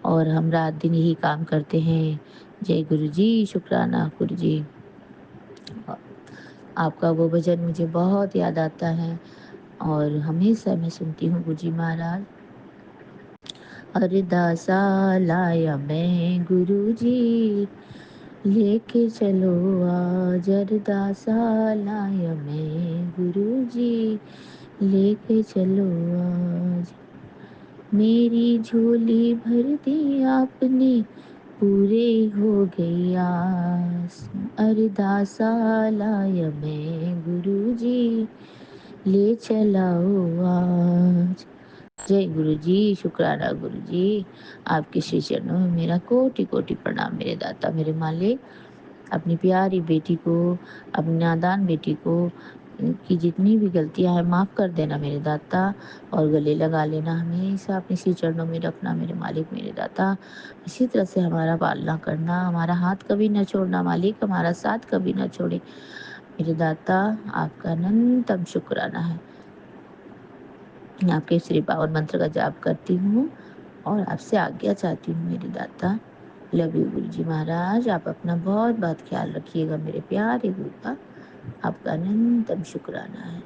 और हम रात दिन यही काम करते हैं। जय गुरु जी, शुक्राना गुरु जी। आपका वो भजन मुझे बहुत याद आता है, और हमेशा मैं सुनती हूँ गुरु जी महाराज। अरदासा लाया मैं गुरु जी, लेके चलो आज अरदासा लाया मैं गुरु जी, लेके चलो आज। मेरी झोली भर दी आपने, पूरे हो गई आस। अरदासा लाया मैं गुरु जी, ले चलाओ आज। जय गुरु जी, शुक्राना गुरु जी। आपके श्री चरणों में मेरा कोटि कोटि प्रणाम मेरे दाता मेरे मालिक। अपनी प्यारी बेटी को, अपनी नादान बेटी को की जितनी भी गलतियां हैं माफ़ कर देना मेरे दाता, और गले लगा लेना, हमेशा अपने श्री चरणों में रखना मेरे मालिक मेरे दाता। इसी तरह से हमारा पालना करना, हमारा हाथ कभी न छोड़ना मालिक, हमारा साथ कभी न छोड़े मेरे दाता। आपका अनंतम शुक्राना है। आपके श्री पावन मंत्र का जाप करती हूँ और आपसे आज्ञा चाहती हूँ मेरे दाता। लव यू गुरु जी महाराज। आप अपना बहुत बहुत ख्याल रखिएगा मेरे प्यारे गुरु का। आपका अनंतम शुक्राना है।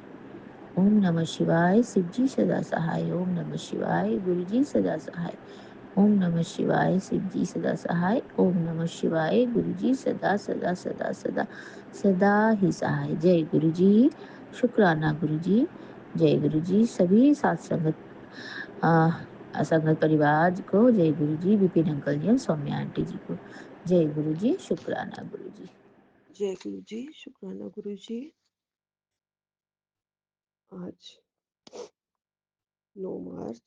ओम नमः शिवाय। शिव जी सदा सहाय। ओम नमः शिवाय। गुरु जी सदा सहाय। ओम नमः शिवाय। शिव जी सदा सहाय। ओम नमः शिवाय। गुरु जी सदा सदा सदा सदा सदा ही सहाय। जय गुरु जी, शुक्राना गुरु जी। जय गुरु जी। सभी सात संगत संगत परिवार को जय गुरु जी, विपिन अंकल जी और सौम्या आंटी जी को जय गुरु जी, शुक्राना गुरु जी। जय गुरु जी, शुक्राना गुरु जी। आज 9 मार्च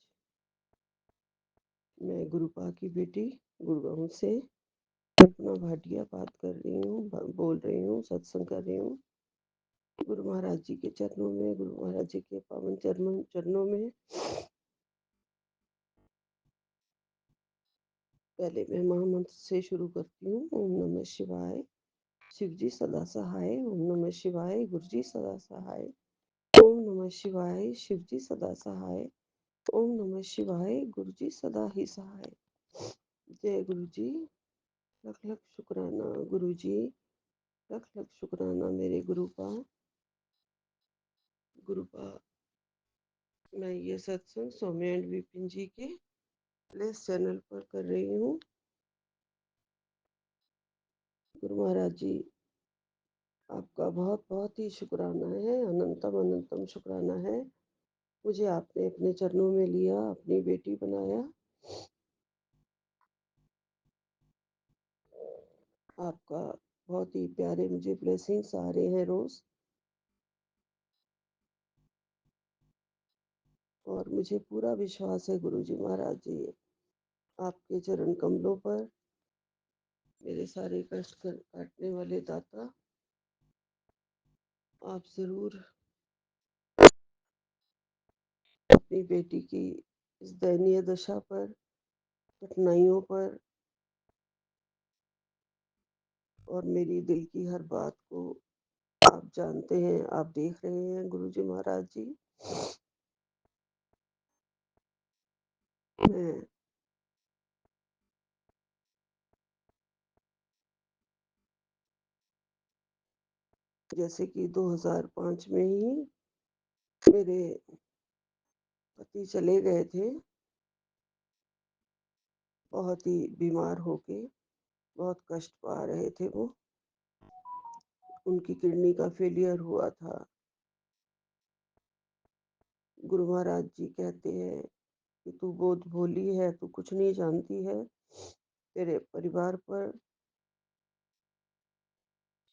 मैं गुरुपा की बेटी गुड़गांव से कल्पना भाटिया बात कर रही हूँ, बोल रही हूँ, सत्संग कर रही हूँ। गुरु महाराज जी के चरणों में, गुरु महाराज जी के पावन चरणों में पहले मैं महामंत्र से शुरू करती हूँ। ओम नमः शिवाय। शिव जी सदा सहाय। ओम नमः शिवाय। गुरु जी सदा सहाय। ओम नमः शिवाय। शिव जी सदा सहाय। ओम नमः शिवाय। गुरु जी सदा ही सहाय। जय गुरु जी। लख लख शुक्राना गुरु जी। लख लख शुक्राना मेरे गुरुपा। मैं ये सत्संग सौम्या एंड विपिन जी के प्लेस चैनल पर कर रही हूँ। गुरु महाराज जी, आपका बहुत बहुत ही शुक्राना है, अनंतम अनंतम शुक्राना है। मुझे आपने अपने चरणों में लिया, अपनी बेटी बनाया। आपका बहुत ही प्यारे मुझे ब्लेसिंग्स आ रहे हैं रोज, और मुझे पूरा विश्वास है गुरु जी महाराज जी, आपके चरण कमलों पर मेरे सारे कष्ट काटने वाले दाता, आप जरूर अपनी बेटी की इस दयनीय दशा पर, कठिनाइयों पर और मेरी दिल की हर बात को आप जानते हैं, आप देख रहे हैं गुरु जी महाराज जी। मैं जैसे कि 2005 में ही मेरे पति चले गए थे, बहुत ही बीमार होके, बहुत कष्ट पा रहे थे वो। उनकी किडनी का फेलियर हुआ था। गुरु महाराज जी कहते हैं कि तू बहुत भोली है, तू कुछ नहीं जानती है, तेरे परिवार पर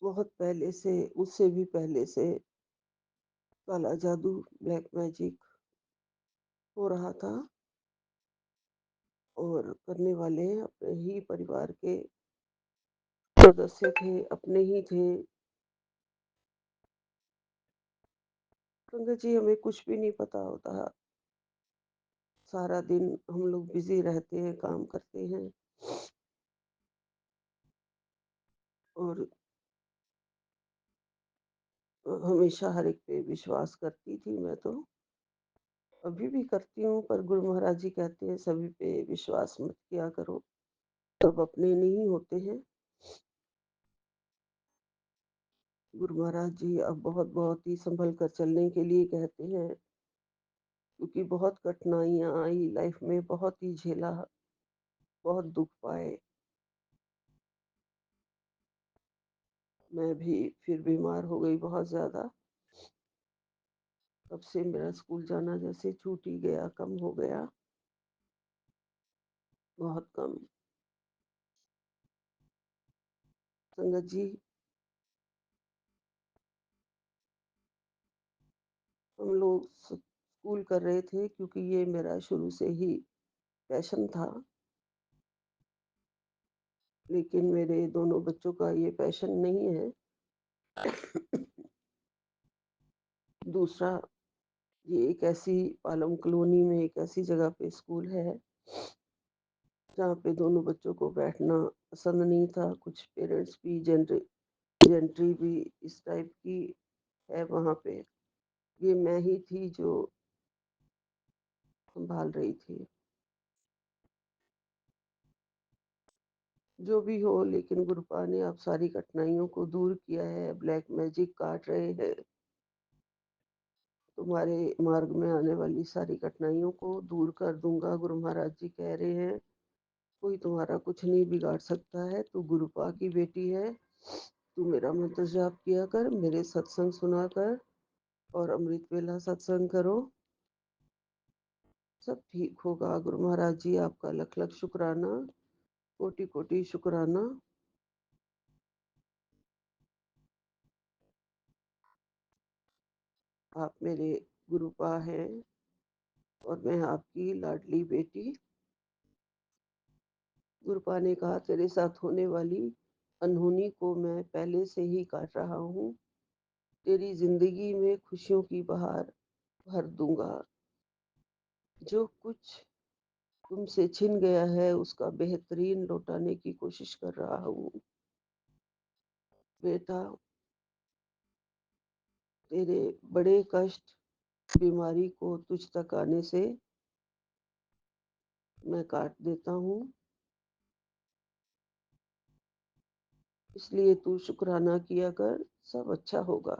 बहुत पहले से, उससे भी पहले से काला जादू, ब्लैक मैजिक हो रहा था, और करने वाले अपने ही परिवार के सदस्य थे, अपने ही थे। संगत जी, हमें कुछ भी नहीं पता होता, सारा दिन हम लोग बिजी रहते हैं, काम करते हैं, और हमेशा हर एक पे विश्वास करती थी मैं तो, अभी भी करती हूँ, पर गुरु महाराज जी कहते हैं सभी पे विश्वास मत किया करो, सब अपने नहीं होते हैं। गुरु महाराज जी अब बहुत बहुत ही संभल कर चलने के लिए कहते हैं, क्योंकि बहुत कठिनाइयाँ आई लाइफ में, बहुत ही झेला, बहुत दुख पाए। मैं भी फिर बीमार हो गई बहुत ज़्यादा, तब से मेरा स्कूल जाना जैसे छूट ही गया, कम हो गया, बहुत कम। संगत जी, हम लोग स्कूल कर रहे थे, क्योंकि ये मेरा शुरू से ही पैशन था, लेकिन मेरे दोनों बच्चों का ये पैशन नहीं है। दूसरा, ये एक ऐसी पालम कॉलोनी में एक ऐसी जगह पे स्कूल है जहाँ पे दोनों बच्चों को बैठना पसंद नहीं था। कुछ पेरेंट्स भी जेंट्री भी इस टाइप की है वहाँ पे। ये मैं ही थी जो संभाल रही थी। जो भी हो, लेकिन गुरुपा ने अब सारी कठिनाइयों को दूर किया है, ब्लैक मैजिक काट रहे हैं, तुम्हारे मार्ग में आने वाली सारी कठिनाइयों को दूर कर दूंगा, गुरु महाराज जी कह रहे हैं। कोई तुम्हारा कुछ नहीं बिगाड़ सकता है, तू गुरुपा की बेटी है, तू मेरा मंत्र जाप किया कर, मेरे सत्संग सुना कर, और अमृत वेला सत्संग करो, सब ठीक होगा। गुरु महाराज जी, आपका लख लख शुक्राना, कोटि कोटि शुक्राना। आप मेरे गुरुपा हैं, और मैं आपकी लाडली बेटी। गुरुपा ने कहा, तेरे साथ होने वाली अनहोनी को मैं पहले से ही काट रहा हूँ, तेरी जिंदगी में खुशियों की बहार भर दूंगा। जो कुछ तुमसे छिन गया है उसका बेहतरीन लौटाने की कोशिश कर रहा हूँ। बेटा, तेरे बड़े कष्ट, बीमारी को तुझ तक आने से मैं काट देता हूँ, इसलिए तू शुक्राना किया कर, सब अच्छा होगा।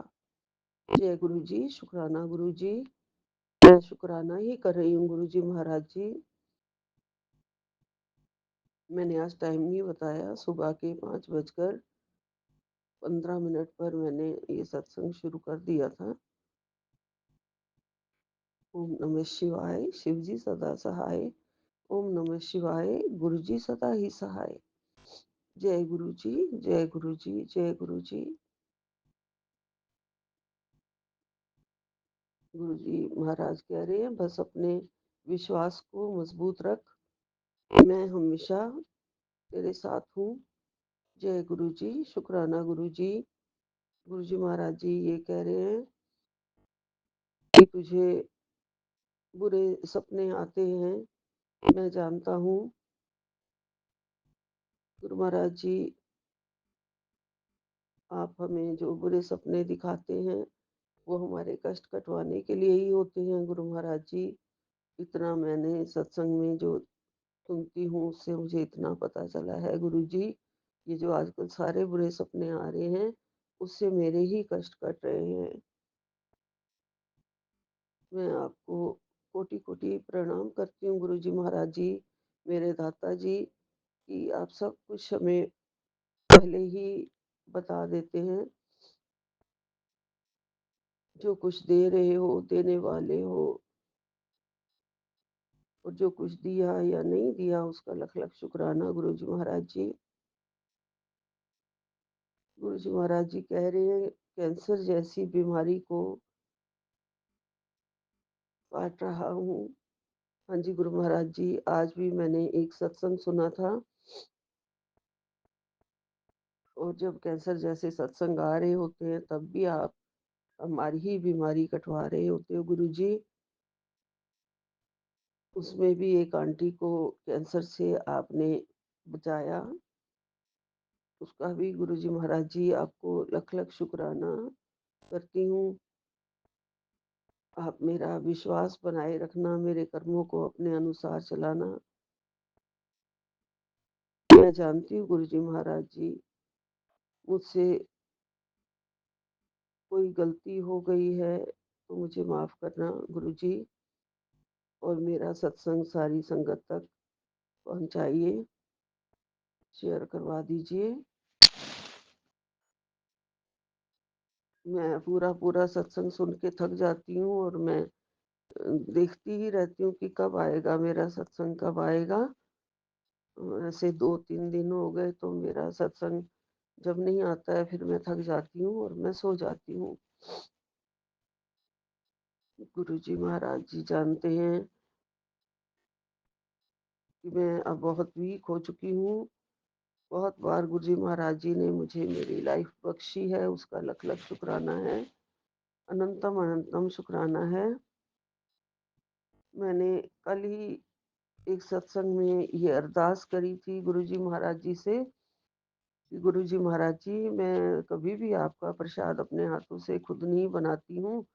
जय गुरु जी, शुक्राना गुरु जी। मैं शुक्राना ही कर रही हूँ गुरु जी महाराज जी। मैंने आज टाइम नहीं बताया, सुबह के 5:15 पर मैंने ये सत्संग शुरू कर दिया था। ओम नमः शिवाय, शिव जी सदा सहाय। ओम नमः शिवाय, गुरु जी सदा ही सहाय। जय गुरु जी, जय गुरु जी, जय गुरु जी। गुरु जी महाराज कह रहे हैं, बस अपने विश्वास को मजबूत रख, मैं हमेशा तेरे साथ हूँ। जय गुरु जी, शुक्राना गुरु जी। गुरु जी महाराज जी ये कह रहे हैं कि तुझे बुरे सपने आते हैं, मैं जानता हूँ। गुरु महाराज जी, आप हमें जो बुरे सपने दिखाते हैं वो हमारे कष्ट कटवाने के लिए ही होते हैं। गुरु महाराज जी, इतना मैंने सत्संग में जो सुनती हूँ उससे मुझे इतना पता चला है गुरु जी, ये जो आजकल सारे बुरे सपने आ रहे हैं उससे मेरे ही कष्ट कट रहे हैं। मैं आपको कोटि कोटि प्रणाम करती हूँ गुरु जी महाराज जी, मेरे दाता जी, कि आप सब कुछ हमें पहले ही बता देते हैं। जो कुछ दे रहे हो, देने वाले हो, और जो कुछ दिया या नहीं दिया उसका लख लख शुक्राना गुरु जी महाराज जी। गुरु जी महाराज जी कह रहे हैं, कैंसर जैसी बीमारी को काट रहा हूँ। हाँ जी गुरु महाराज जी, आज भी मैंने एक सत्संग सुना था, और जब कैंसर जैसे सत्संग आ रहे होते हैं तब भी आप हमारी ही बीमारी कटवा रहे होते हो गुरु जी। उसमें भी एक आंटी को कैंसर से आपने बचाया, उसका भी गुरु जी महाराज जी आपको लख लख शुक्राना करती हूँ। आप मेरा विश्वास बनाए रखना, मेरे कर्मों को अपने अनुसार चलाना। मैं जानती हूँ गुरु जी महाराज जी, मुझसे कोई गलती हो गई है तो मुझे माफ करना गुरु जी, और मेरा सत्संग सारी संगत तक पहुंचाइए, शेयर करवा दीजिए। मैं पूरा पूरा सत्संग सुन के थक जाती हूँ, और मैं देखती ही रहती हूँ कि कब आएगा मेरा सत्संग, कब आएगा। ऐसे 2-3 दिन हो गए तो मेरा सत्संग जब नहीं आता है फिर मैं थक जाती हूँ और मैं सो जाती हूँ। गुरु जी महाराज जी जानते हैं कि मैं अब बहुत वीक हो चुकी हूँ। बहुत बार गुरु जी महाराज जी ने मुझे मेरी लाइफ बख्शी है, उसका लख लख शुक्राना है, अनंतम अनंतम शुक्राना है। मैंने कल ही एक सत्संग में ये अरदास करी थी गुरु जी महाराज जी से कि गुरु जी महाराज जी, मैं कभी भी आपका प्रसाद अपने हाथों से खुद नहीं बनाती हूँ,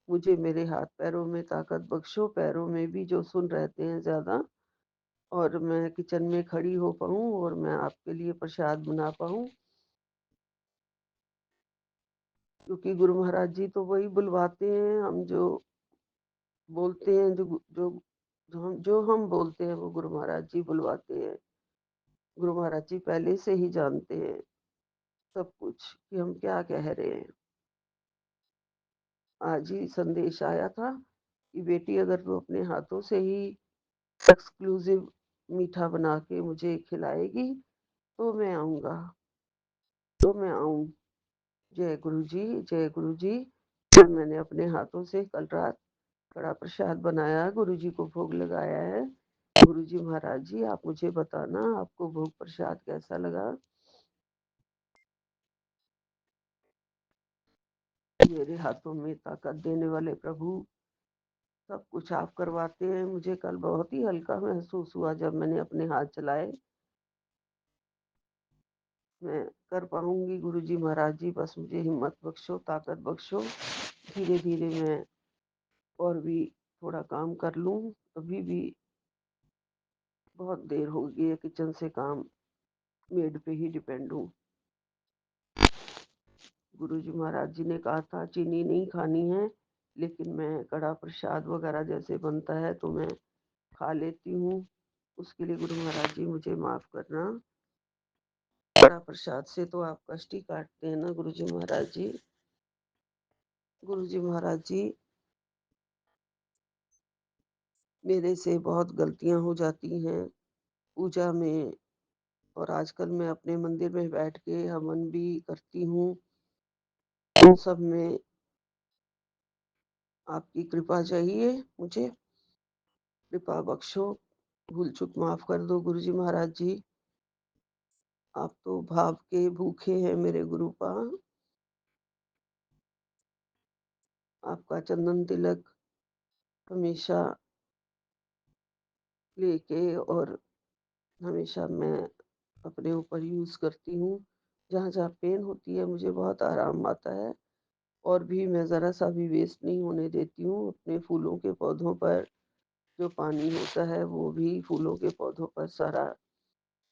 मुझे मेरे हाथ पैरों में ताकत बख्शो, पैरों में भी जो सुन रहते हैं ज़्यादा, और मैं किचन में खड़ी हो पाऊँ और मैं आपके लिए प्रसाद बना पाऊँ। क्योंकि गुरु महाराज जी तो वही बुलवाते हैं, हम जो बोलते हैं, जो हम बोलते हैं वो गुरु महाराज जी बुलवाते हैं। गुरु महाराज जी पहले से ही जानते हैं सब कुछ कि हम क्या कह रहे हैं। आज ही संदेश आया था कि बेटी, अगर तू अपने हाथों से ही एक्सक्लूसिव मीठा बना के मुझे खिलाएगी तो मैं आऊँगा, तो मैं आऊँ। जय गुरु जी, जय गुरु जी। और मैंने अपने हाथों से कल रात कड़ा प्रसाद बनाया, गुरु जी को भोग लगाया है। गुरु जी महाराज जी, आप मुझे बताना आपको भोग प्रसाद कैसा लगा। मेरे हाथों में ताकत देने वाले प्रभु, सब कुछ आप करवाते हैं। मुझे कल बहुत ही हल्का महसूस हुआ जब मैंने अपने हाथ चलाए। मैं कर पाऊंगी गुरु जी महाराज जी, बस मुझे हिम्मत बख्शो, ताकत बख्शो। धीरे धीरे मैं और भी थोड़ा काम कर लूं। अभी भी बहुत देर हो गई है किचन से काम, मेड पे ही डिपेंड हूँ। गुरु जी महाराज जी ने कहा था चीनी नहीं खानी है, लेकिन मैं कड़ा प्रसाद वगैरह जैसे बनता है तो मैं खा लेती हूँ। उसके लिए गुरु महाराज जी मुझे माफ करना। बड़ा प्रसाद से तो आप कष्ट ही काटते हैं ना गुरु जी महाराज जी। गुरु जी महाराज जी, मेरे से बहुत गलतियां हो जाती हैं पूजा में, और आजकल मैं अपने मंदिर में बैठ के हवन भी करती हूँ। उन सब में आपकी कृपा चाहिए मुझे, कृपा बख्शो, भूल चूक माफ कर दो गुरु जी महाराज जी। आप तो भाव के भूखे हैं मेरे गुरुपा। आपका चंदन तिलक हमेशा लेके और हमेशा मैं अपने ऊपर यूज करती हूँ। जहाँ जहाँ पेन होती है मुझे बहुत आराम आता है, और भी मैं ज़रा सा भी वेस्ट नहीं होने देती हूँ। अपने फूलों के पौधों पर जो पानी होता है वो भी फूलों के पौधों पर सारा,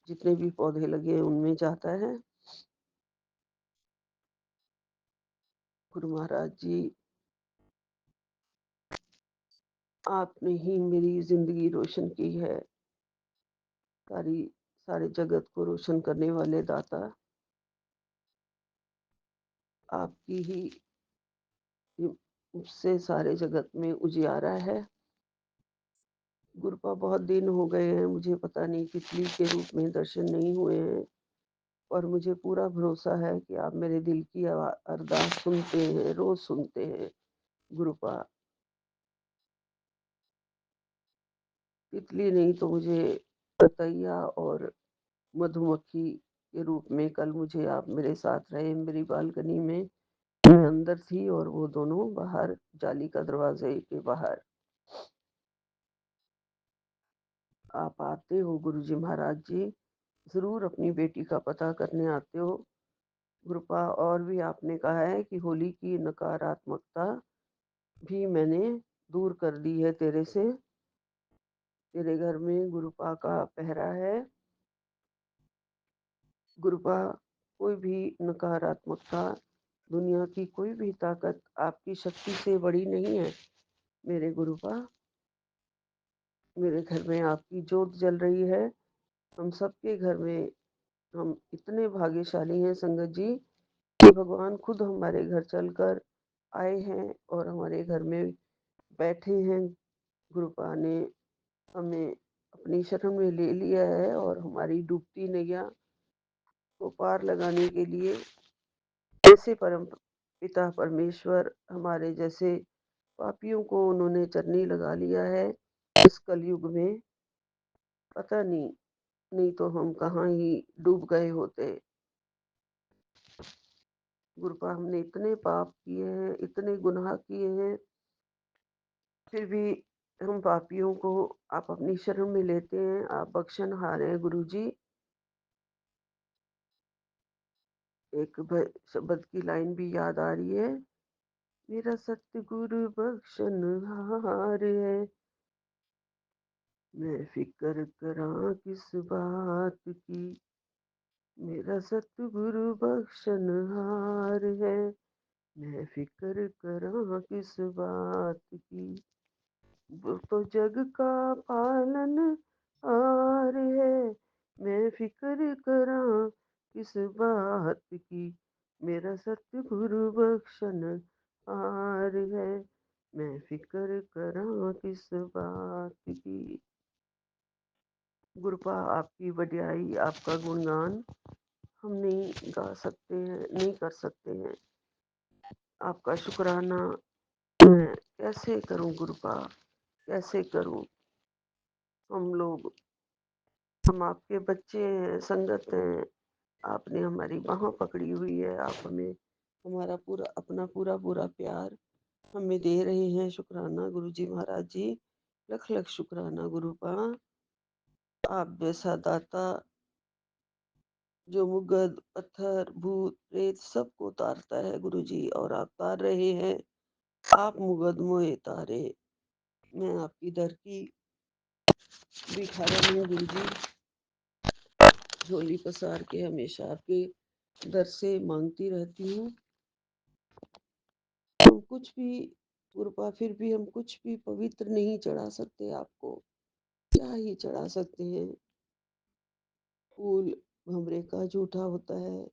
जितने भी पौधे लगे हैं उनमें जाता है। गुरु महाराज जी, आपने ही मेरी जिंदगी रोशन की है। सारे जगत को रोशन करने वाले दाता आपकी ही उससे सारे जगत में उजियारा है। गुरुपा बहुत दिन हो गए हैं, मुझे पता नहीं तितली के रूप में दर्शन नहीं हुए हैं, और मुझे पूरा भरोसा है कि आप मेरे दिल की अरदास सुनते हैं, रोज सुनते हैं गुरुपा। तितली नहीं तो मुझे ततैया और मधुमक्खी के रूप में कल मुझे आप मेरे साथ रहे मेरी बालकनी में। मैं अंदर थी और वो दोनों बाहर, जाली का दरवाजे के बाहर। आप आते हो गुरुजी महाराज जी, जरूर अपनी बेटी का पता करने आते हो गुरुपा। और भी आपने कहा है कि होली की नकारात्मकता भी मैंने दूर कर दी है तेरे से। तेरे घर में गुरुपा का पहरा है गुरुपा। कोई भी नकारात्मकता, दुनिया की कोई भी ताकत आपकी शक्ति से बड़ी नहीं है मेरे गुरुपा। मेरे घर में आपकी जोत जल रही है। हम सबके घर में, हम इतने भाग्यशाली हैं संगत जी कि भगवान खुद हमारे घर चलकर आए हैं और हमारे घर में बैठे हैं। गुरुपा ने हमें अपनी शरण में ले लिया है और हमारी डूबती नैया को पार लगाने के लिए, जैसे परम पिता परमेश्वर हमारे जैसे पापियों को उन्होंने चरनी लगा लिया है इस कलयुग में। पता नहीं, नहीं तो हम कहाँ ही डूब गए होते। गुरुपा हमने इतने पाप किए हैं, इतने गुनाह किए हैं, फिर भी हम पापियों को आप अपनी शरण में लेते हैं। आप बख्शनहार हैं गुरु जी। एक शब्द की लाइन भी याद आ रही है, मेरा सतगुरु बख्शनहार है, मैं फिक्र करा किस बात की, मेरा सतगुरु बख्शनहार है, मैं फिक्र करा किस बात की। वो तो जग का पालन हार है, मैं फिक्र करा किस बात की, मेरा सतगुरु बख्शन हार है, मैं फिक्र करा किस बात की। गुरुपा आपकी वड्याई, आपका गुणगान हम नहीं गा सकते हैं, नहीं कर सकते हैं। आपका शुक्राना मैं कैसे करूं गुरुपा, कैसे करूं। हम लोग, हम आपके बच्चे हैं, संगत हैं। आपने हमारी बाहों पकड़ी हुई है। आप हमें हमारा पूरा अपना पूरा पूरा प्यार हमें दे रहे हैं। शुक्राना गुरु जी महाराज जी, लख लख शुक्राना गुरुपा। आप जैसा दाता जो मुगद पत्थर भूत प्रेत सबको तारता है गुरु जी, और आप तार रहे हैं। आप मुगद मोए तारे, मैं आपकी दर की भिखारन हूँ गुरु जी। झोली पसार के हमेशा आपके दर से मांगती रहती हूँ। हम कुछ भी गुरुपा, फिर भी हम कुछ भी पवित्र नहीं चढ़ा सकते आपको। क्या ही चढ़ा सकते हैं। फूल भंवरे का झूठा होता है,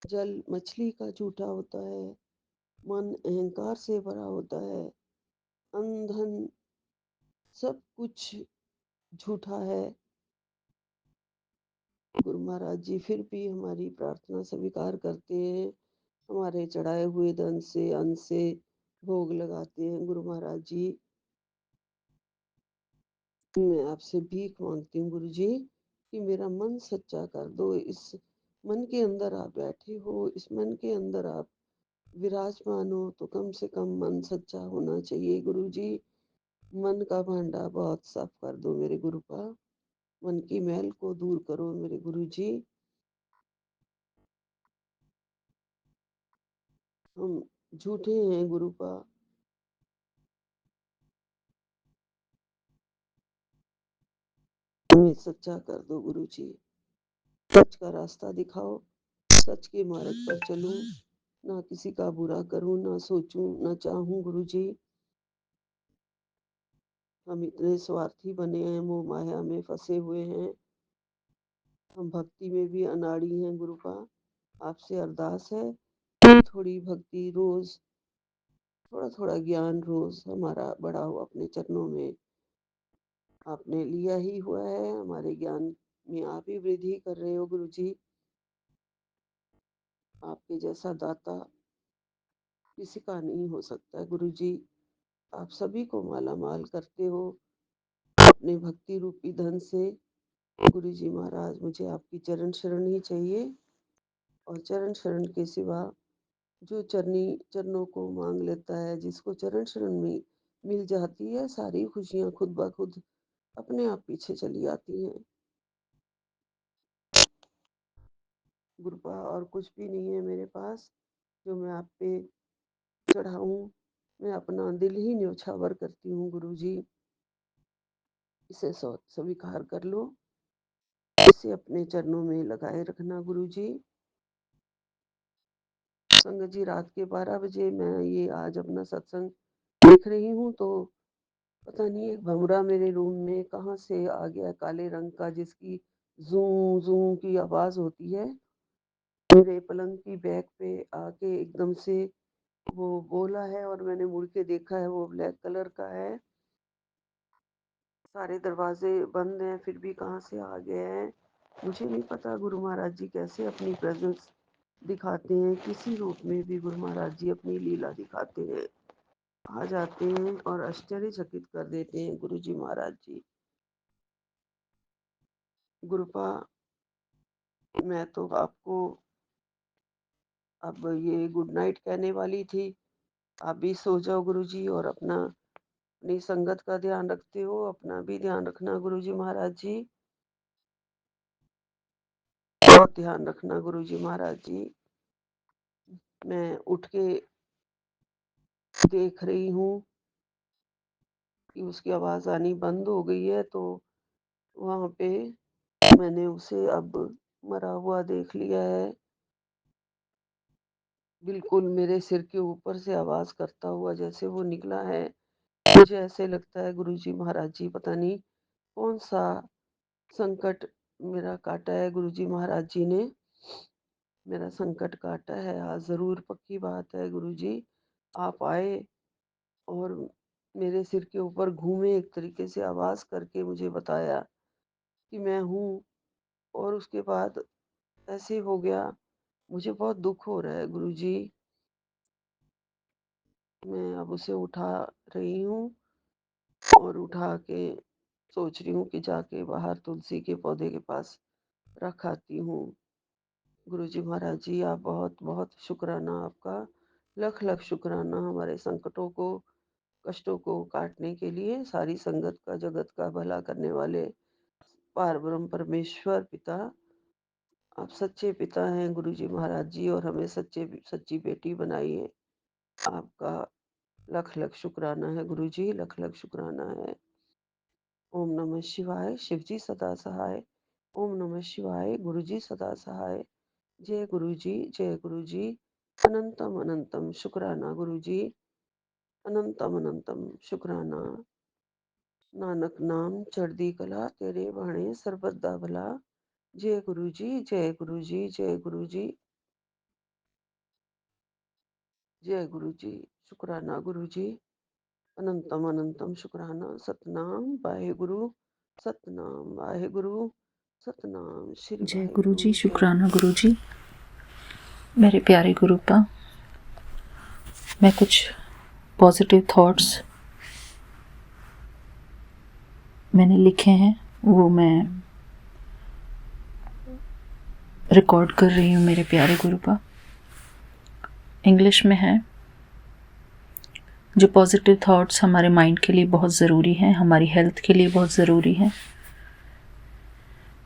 जल मछली का झूठा होता है, मन अहंकार से भरा होता है, अंधन सब कुछ झूठा है। गुरु महाराज जी फिर भी हमारी प्रार्थना स्वीकार करते हैं, हमारे चढ़ाए हुए धन से अन्न से भोग लगाते हैं। गुरु महाराज जी, मैं आपसे भीख मांगती हूँ गुरु जी कि मेरा मन सच्चा कर दो। इस मन के अंदर आप बैठे हो, इस मन के अंदर आप विराजमान हो, तो कम से कम मन सच्चा होना चाहिए गुरु जी। मन का भांडा बहुत साफ कर दो मेरे गुरुपा, मन की मैल को दूर करो मेरे गुरु जी। हम झूठे हैं गुरुपा, हमें सच्चा कर दो गुरु जी। सच का रास्ता दिखाओ, सच के मार्ग पर चलूं, ना किसी का बुरा करूं, ना सोचूं, ना चाहूं गुरु जी। हम इतने स्वार्थी बने हैं, मोह माया में फंसे हुए हैं, हम भक्ति में भी अनाड़ी हैं गुरुपा। आपसे अरदास है कि थोड़ी भक्ति रोज, थोड़ा थोड़ा ज्ञान रोज हमारा बढ़ा हो अपने चरणों में। आपने लिया ही हुआ है, हमारे ज्ञान में आप ही वृद्धि कर रहे हो गुरु जी। आपके जैसा दाता किसी का नहीं हो सकता गुरु जी। आप सभी को माला माल करते हो अपने भक्ति रूपी धन से। गुरु जी महाराज, मुझे आपकी चरण शरण ही चाहिए, और चरण शरण के सिवा जो चरणों को मांग लेता है, जिसको चरण शरण में मिल जाती है, सारी खुशियां खुद ब खुद अपने आप पीछे चली आती हैं गुरुपा। और कुछ भी नहीं है मेरे पास जो मैं आप पे चढ़ाऊं। मैं अपना दिल ही न्योछावर करती हूँ गुरु जी, इसे स्वीकार कर लो, इसे अपने चरणों में लगाए रखना गुरु जी। संगत जी, रात के 12 बजे मैं ये आज अपना सत्संग देख रही हूँ, तो पता नहीं एक भंवरा मेरे रूम में कहाँ से आ गया, काले रंग का, जिसकी जू जू की आवाज होती है। मेरे पलंग की बैक पे आके एकदम से वो बोला है, और मैंने मुड़ के देखा है, वो ब्लैक कलर का है। सारे दरवाजे बंद हैं, फिर भी कहाँ से आ गए हैं मुझे नहीं पता। गुरु महाराज जी कैसे अपनी प्रेजेंस दिखाते हैं, किसी रूप में भी गुरु महाराज जी अपनी लीला दिखाते हैं, आ जाते हैं और आश्चर्यचकित कर देते हैं गुरु जी महाराज जी। गुरुपा, मैं तो आपको अब ये गुड नाइट कहने वाली थी। आप भी सो जाओ गुरु जी, और अपनी संगत का ध्यान रखते हो, अपना भी ध्यान रखना गुरु जी महाराज जी। बहुत ध्यान रखना गुरु जी महाराज जी। मैं उठ के देख रही हूँ कि उसकी आवाज आनी बंद हो गई है, तो वहां पे मैंने उसे अब मरा हुआ देख लिया है, बिल्कुल मेरे सिर के ऊपर से आवाज करता हुआ जैसे वो निकला है। मुझे ऐसे लगता है गुरु जी महाराज जी, पता नहीं कौन सा संकट मेरा काटा है गुरु जी महाराज जी ने, मेरा संकट काटा है आज जरूर, पक्की बात है गुरु जी। आप आए और मेरे सिर के ऊपर घूमे, एक तरीके से आवाज करके मुझे बताया कि मैं हूँ, और उसके बाद ऐसे हो गया। मुझे बहुत दुख हो रहा है गुरु जी। मैं अब उसे उठा रही हूँ, और उठा के सोच रही हूँ कि जाके बाहर तुलसी के पौधे के पास रख आती हूँ। गुरु जी महाराज जी, आप बहुत बहुत शुक्राना आपका, लख लख शुक्राना हमारे संकटों को, कष्टों को काटने के लिए, सारी संगत का, जगत का भला करने वाले पार ब्रह्म परमेश्वर पिता। आप सच्चे पिता हैं गुरु जी महाराज जी, और हमें सच्ची बेटी बनाई है। आपका लख लख शुक्राना है गुरु जी, लख लख शुक्राना है। ओम नमः शिवाय, शिव जी सदा सहाय। ओम नमः शिवाय, गुरु जी सदा सहाय। जय गुरु जी, जय गुरु जी। अनंतम अनंतम शुक्राना गुरु जी, अनंतम अनंतम शुक्राना। नानक नाम चढ़दी कला तेरे बाणे सरबत दा भला। जय गुरु जी, जय गुरु जी, जय गुरु जी, जय गुरु जी। शुक्राना गुरु जी, अनंतम अनंतम शुक्राना। सतनाम वाहेगुरु, सतनाम वाहेगुरु, सतनाम श्री जय गुरु वाहेगुरु। जी, जय शुक्राना गुरु जी। मेरे प्यारे गुरुपा, मैं कुछ पॉजिटिव थॉट्स मैंने लिखे हैं, वो मैं रिकॉर्ड कर रही हूँ मेरे प्यारे गुरुपा। इंग्लिश में है। जो पॉजिटिव थॉट्स हमारे माइंड के लिए बहुत ज़रूरी हैं, हमारी हेल्थ के लिए बहुत ज़रूरी हैं,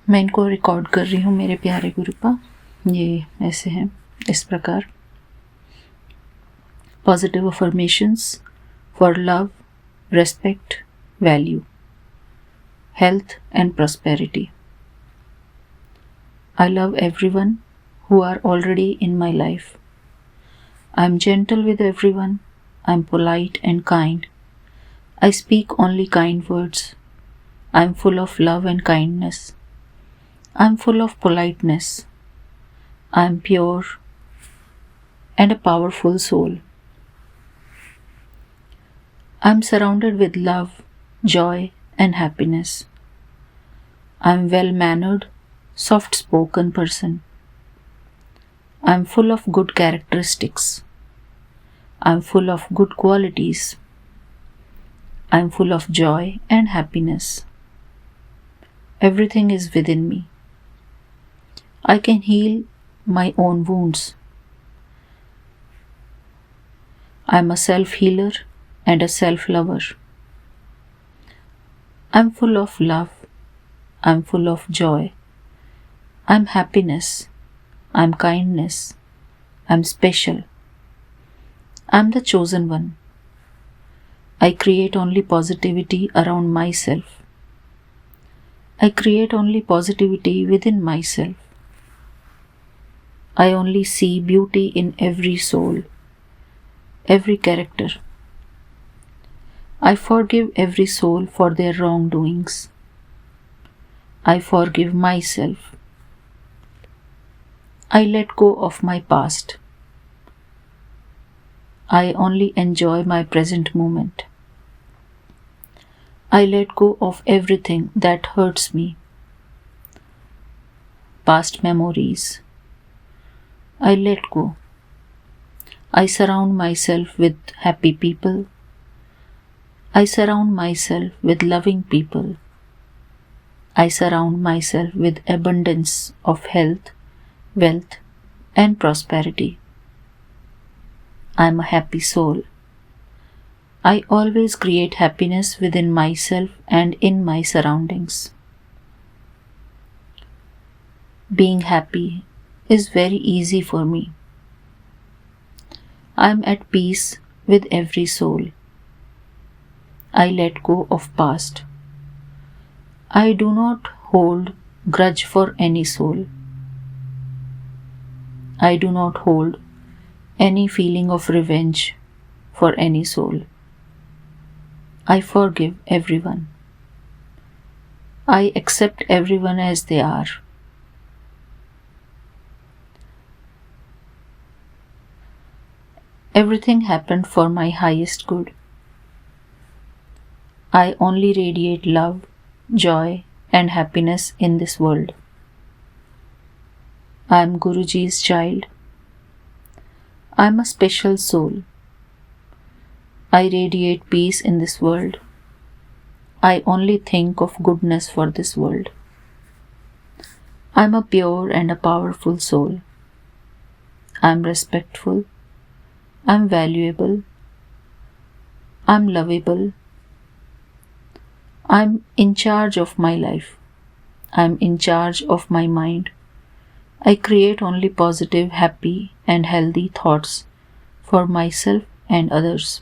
मैं इनको रिकॉर्ड कर रही हूँ मेरे प्यारे गुरुपा। ये ऐसे हैं, इस प्रकार। Positive affirmations for love, respect, value, health and prosperity. I love everyone who are already in my life. I am gentle with everyone. I am polite and kind. I speak only kind words. I am full of love and kindness. I am full of politeness. I am pure and a powerful soul. I am surrounded with love, joy, and happiness. I am well-mannered, soft-spoken person. I am full of good characteristics. I am full of good qualities. I am full of joy and happiness. Everything is within me. I can heal my own wounds. I am a self-healer and a self-lover. I am full of love. I am full of joy. I am happiness. I am kindness. I am special. I am the chosen one. I create only positivity around myself. I create only positivity within myself. I only see beauty in every soul, every character. I forgive every soul for their wrongdoings. I forgive myself. I let go of my past. I only enjoy my present moment. I let go of everything that hurts me. Past memories. I let go. I surround myself with happy people. I surround myself with loving people. I surround myself with abundance of health, wealth, and prosperity. I am a happy soul. I always create happiness within myself and in my surroundings. Being happy is very easy for me. I am at peace with every soul. I let go of past. I do not hold grudge for any soul. I do not hold any feeling of revenge for any soul. I forgive everyone. I accept everyone as they are. Everything happened for my highest good. I only radiate love, joy, and happiness in this world. I am Guruji's child. I am a special soul. I radiate peace in this world. I only think of goodness for this world. I am a pure and a powerful soul. I am respectful. I am valuable. I am lovable. I am in charge of my life. I am in charge of my mind. I create only positive, happy, and healthy thoughts for myself and others.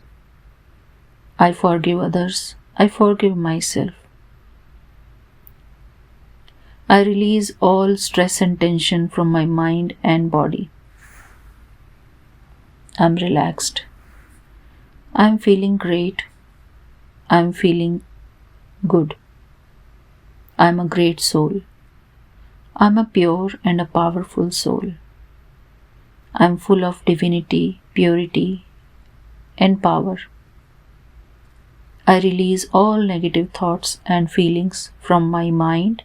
I forgive others. I forgive myself. I release all stress and tension from my mind and body. I am relaxed. I am feeling great. I am feeling Good. I am a great soul. I am a pure and a powerful soul. I am full of divinity, purity, and power. I release all negative thoughts and feelings from my mind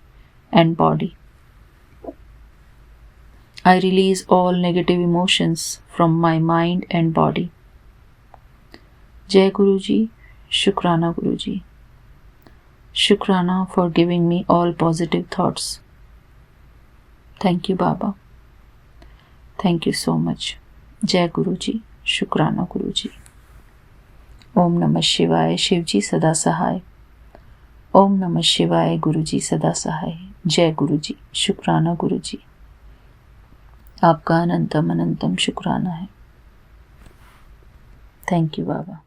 and body. I release all negative emotions from my mind and body. Jai Guruji, Shukrana Guruji. Shukrana for giving me all positive thoughts. Thank you, Baba. Thank you so much. Jai Guruji, Shukrana Guruji. Om Namah Shivaya, Shivji Sada Sahai. Om Namah Shivaya, Guruji Sada Sahai. Jai Guruji, Shukrana Guruji. आपका अनंतम अनंतम शुक्राना है. Thank you Baba.